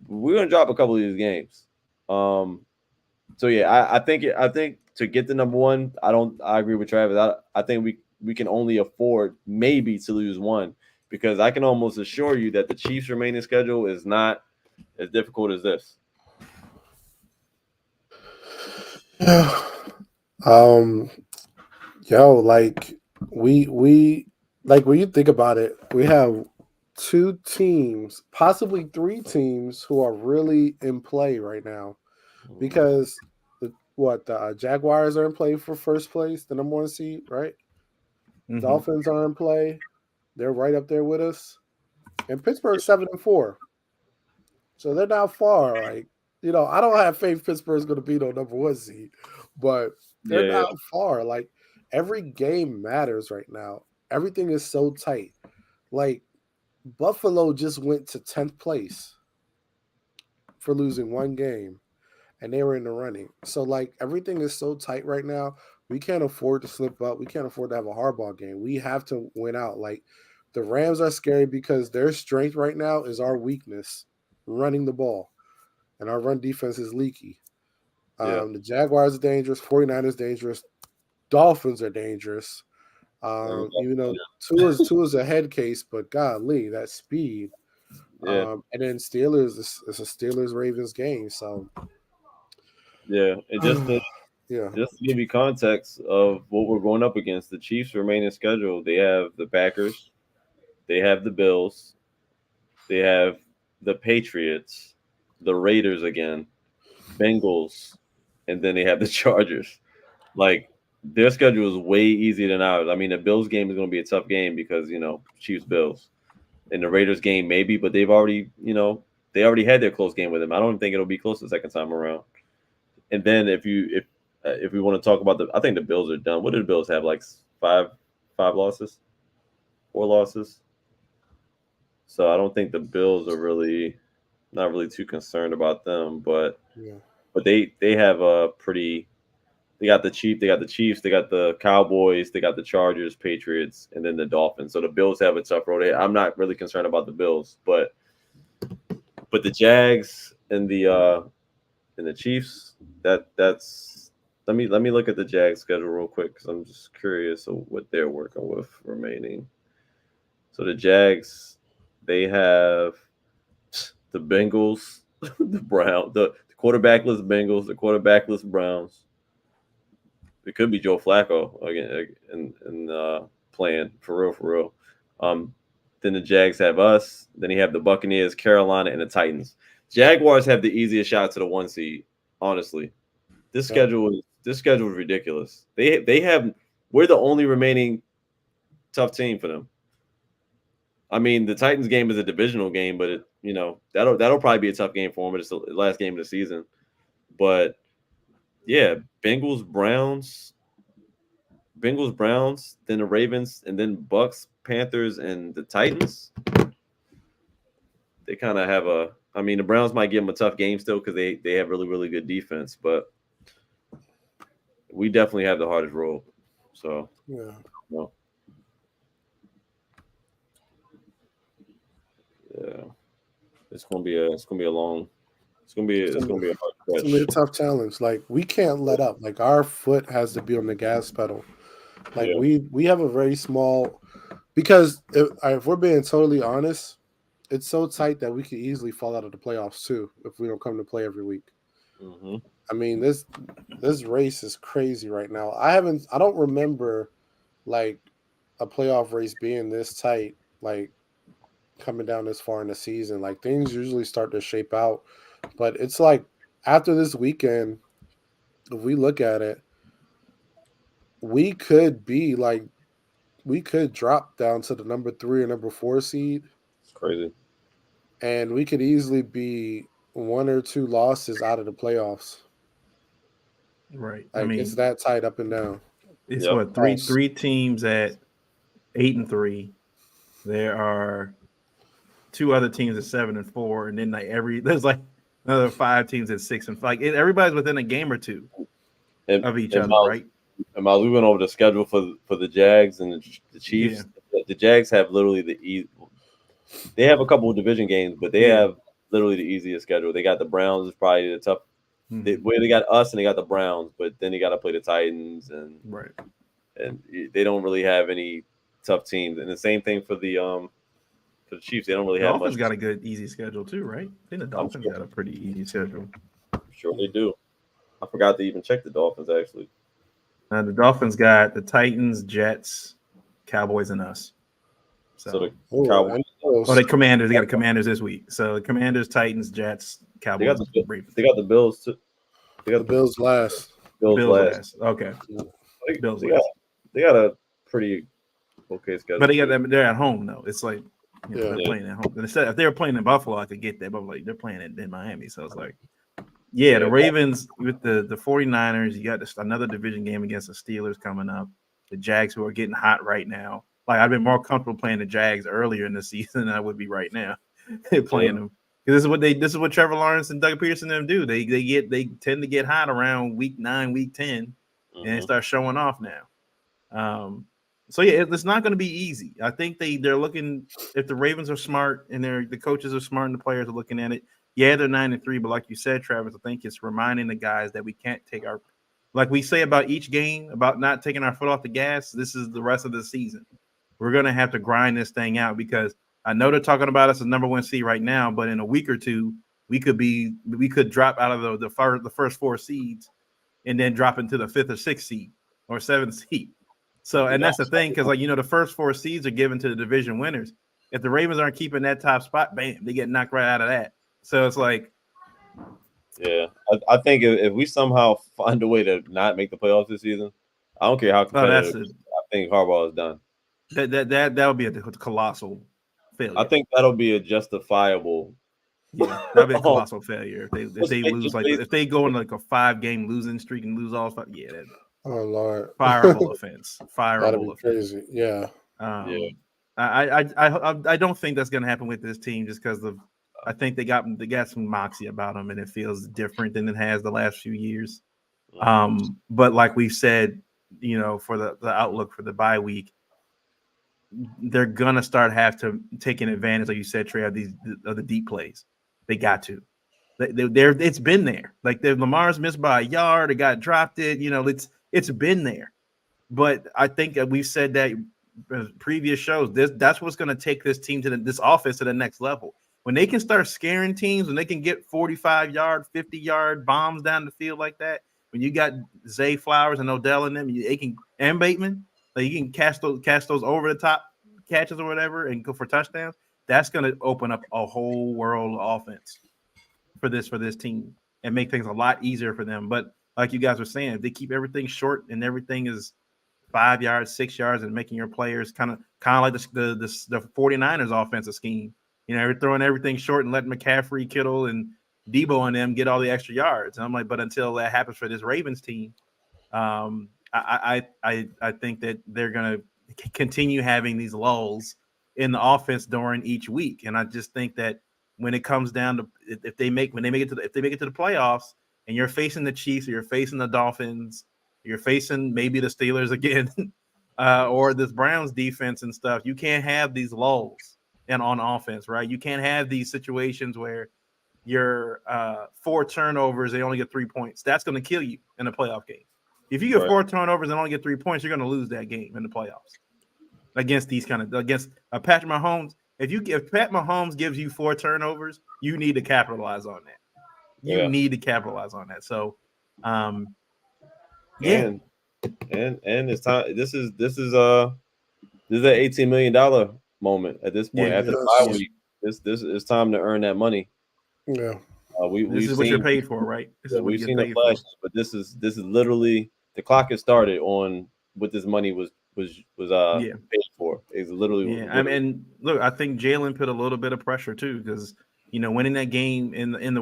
we're gonna drop a couple of these games. So yeah, I think to get the number one, I agree with Travis. I think we can only afford maybe to lose one because I can almost assure you that the Chiefs' remaining schedule is not as difficult as this. Like we like when you think about it, we have two teams, possibly three teams who are really in play right now because the Jaguars are in play for first place, the number one seed, right? Mm-hmm. Dolphins are in play. They're right up there with us. And Pittsburgh's 7-4. So they're not far. Like, I don't have faith Pittsburgh's gonna be no number one seed, but they're not far. Like every game matters right now. Everything is so tight. Like Buffalo just went to 10th place for losing one game, and they were in the running. So like everything is so tight right now. We can't afford to slip up. We can't afford to have a hardball game. We have to win out. Like the Rams are scary because their strength right now is our weakness, running the ball, and our run defense is leaky. The Jaguars are dangerous. 49ers dangerous. Dolphins are dangerous. Even though two is a head case, but golly, that speed. Yeah. And then Steelers is a Steelers Ravens game. So yeah, and just to give you context of what we're going up against, the Chiefs' remaining schedule, they have the Packers, they have the Bills, they have the Patriots, the Raiders again, Bengals, and then they have the Chargers. Like their schedule is way easier than ours. I mean, the Bills game is going to be a tough game because Chiefs Bills, and the Raiders game maybe, but they've already they already had their close game with them. I don't think it'll be close the second time around. And then if we want to talk about I think the Bills are done. What did the Bills have? Like five losses, 4 losses. So I don't think the Bills are not really too concerned about them, but they have a pretty. They got the Chiefs, they got the Cowboys, they got the Chargers, Patriots, and then the Dolphins. So the Bills have a tough road. I'm not really concerned about the Bills, but the Jags and the Chiefs, that's let me look at the Jags schedule real quick because I'm just curious of what they're working with remaining. So the Jags, they have the Bengals, the quarterbackless Bengals, the quarterbackless Browns. It could be Joe Flacco again and playing for real. Then the Jags have us. Then you have the Buccaneers, Carolina, and the Titans. Jaguars have the easiest shot to the 1 seed. Honestly, this schedule is ridiculous. We're the only remaining tough team for them. I mean, the Titans game is a divisional game, but that'll probably be a tough game for them. It's the last game of the season, but. Yeah, Bengals, Browns, then the Ravens, and then Bucks, Panthers, and the Titans. They kind of have the Browns might give them a tough game still because they have really, really good defense, but we definitely have the hardest road. So yeah. Yeah. It's gonna be a long It's gonna be a hard It's gonna be stretch. a tough challenge. Like we can't let up. Like our foot has to be on the gas pedal. Like Yeah. we have a very small because if we're being totally honest, it's so tight that we could easily fall out of the playoffs too if we don't come to play every week. Mm-hmm. I mean this race is crazy right now. I don't remember like a playoff race being this tight. Like coming down this far in the season. Like things usually start to shape out, but it's like after this weekend, if we look at it, we could be like we could drop down to the number 3 or number 4 seed, It's crazy. and we could easily be 1 or 2 losses out of the playoffs. Right. I Like it's mean, that tight up and down. it's Yep. what three Us. three teams at 8-3. There are 2 other teams at 7-4, and then there's like another 5 teams at 6-5. Like everybody's within a game or 2 And, of each and other, Miles, right? and Miles, we went over the schedule for the Jags and the Chiefs. Yeah. The Jags have literally they have a couple of division games, but they have literally the easiest schedule. They got the Browns is probably the tough. Mhm. They got us and they got the Browns, but then they got to play the Titans Right. and they don't really have any tough teams. And the same thing for the Chiefs. They don't really have Dolphins much. got a good easy schedule too, right? I think the Dolphins sure. got a pretty easy schedule. I'm sure they do. I forgot to even check the Dolphins actually. The Dolphins got the Titans, Jets, Cowboys, and us. So the Oh, Cowboys. and Oh, the Commanders. They got the Commanders this week. So the Commanders, Titans, Jets, They Cowboys, got the Ravens. they got the Bills too. They got the Bills last. Bills last. Okay. Bills They last. got a pretty okay schedule. But they're at home though. It's like they're Yeah. playing at home. Instead, if they were playing in Buffalo, I could get that. But like they're playing in Miami, so it's like, yeah, the Ravens with the 49ers. You got another division game against the Steelers coming up. The Jags, who are getting hot right now. Like I've been more comfortable playing the Jags earlier in the season than I would be right now. Playing them. This is what Trevor Lawrence and Doug Peterson and them do. They tend to get hot around week 9, week 10, and start showing off now. So yeah, it's not going to be easy. I think they're looking, if the Ravens are smart and the coaches are smart and the players are looking at it. Yeah, they're 9-3, but like you said, Travis, I think it's reminding the guys that we can't take like we say about each game about not taking our foot off the gas. This is the rest of the season. We're going to have to grind this thing out because I know they're talking about us as number 1 seed right now, but in a week or two, we could drop out of the first 4 seeds and then drop into the 5th or 6th seed or 7th seed. So, and that's the thing, because the first 4 seeds are given to the division winners. If the Ravens aren't keeping that top spot, bam, they get knocked right out of that. So it's like, yeah, I think if we somehow find a way to not make the playoffs this season, I don't care how competitive. I think Harbaugh is done. That would be a colossal failure. I think that'll be a justifiable. Yeah, that'd be a colossal failure if they lose if they go in like a 5-game losing streak and lose all 5. Yeah, that, oh Lord, fireable offense. That'd be crazy. Yeah. I don't think that's going to happen with this team just because I think they got some moxie about them and it feels different than it has the last few years. But like we said, for the outlook for the bye week, they're gonna have to taking advantage, like you said, Trey, of the deep plays. They got to. It's been there. Like Lamar's missed by a yard, it got dropped. It's been there. But I think we've said that previous shows. That's what's going to take this team this offense to the next level. When they can start scaring teams, when they can get 45-yard, 50-yard bombs down the field like that. When you got Zay Flowers and Odell in them, and Bateman. Like you can catch those over the top catches or whatever and go for touchdowns. That's going to open up a whole world of offense for this team and make things a lot easier for them. But like you guys were saying, if they keep everything short and everything is 5 yards, 6 yards, and making your players kind of like the 49ers offensive scheme. They're throwing everything short and letting McCaffrey, Kittle, and Debo and them get all the extra yards. And I'm like, but until that happens for this Ravens team, I think that they're going to continue having these lulls in the offense during each week. And I just think that when it comes down to if they make it to the playoffs and you're facing the Chiefs or you're facing the Dolphins, you're facing maybe the Steelers again, or this Browns defense and stuff, you can't have these lulls on offense, right? You can't have these situations where you're 4 4 turnovers, they only get 3 points. That's going to kill you in a playoff game. If you get 4 turnovers and only get 3 points, you're going to lose that game in the playoffs against Patrick Mahomes. If Pat Mahomes gives you 4 turnovers, you need to capitalize on that. You need to capitalize on that. So, and it's time. This is an $18 million moment at this point. After the bye week, this is time to earn that money. Yeah. This is what you're paid for, right? This is what we've seen the flash, but this is literally the clock has started on what this money was paid for. It's literally I mean, look, I think Jalen put a little bit of pressure too, because winning that game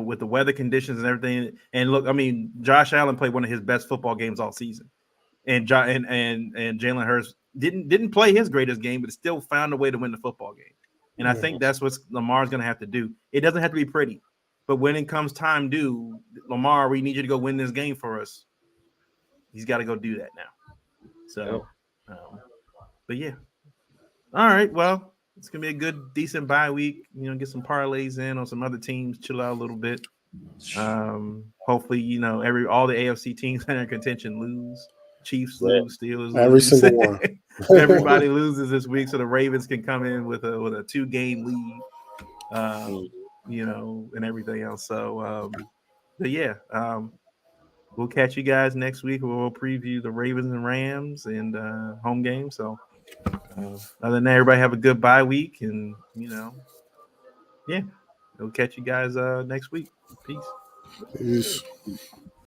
with the weather conditions and everything. And look, I mean, Josh Allen played one of his best football games all season, and Jalen Hurts didn't play his greatest game, but still found a way to win the football game. And I think that's what Lamar's going to have to do. It doesn't have to be pretty. But when it comes time due, Lamar, we need you to go win this game for us. He's got to go do that now. So, but yeah. All right. Well, it's going to be a good, decent bye week. Get some parlays in on some other teams, chill out a little bit. Hopefully, all the AFC teams that are in contention lose. Chiefs lose, Steelers every lose. Single one. Everybody loses this week, so the Ravens can come in with a 2-game lead. And everything else. So, but yeah, we'll catch you guys next week. We'll preview the Ravens and Rams and home game. So, other than that, everybody have a good bye week, and we'll catch you guys next week. Peace.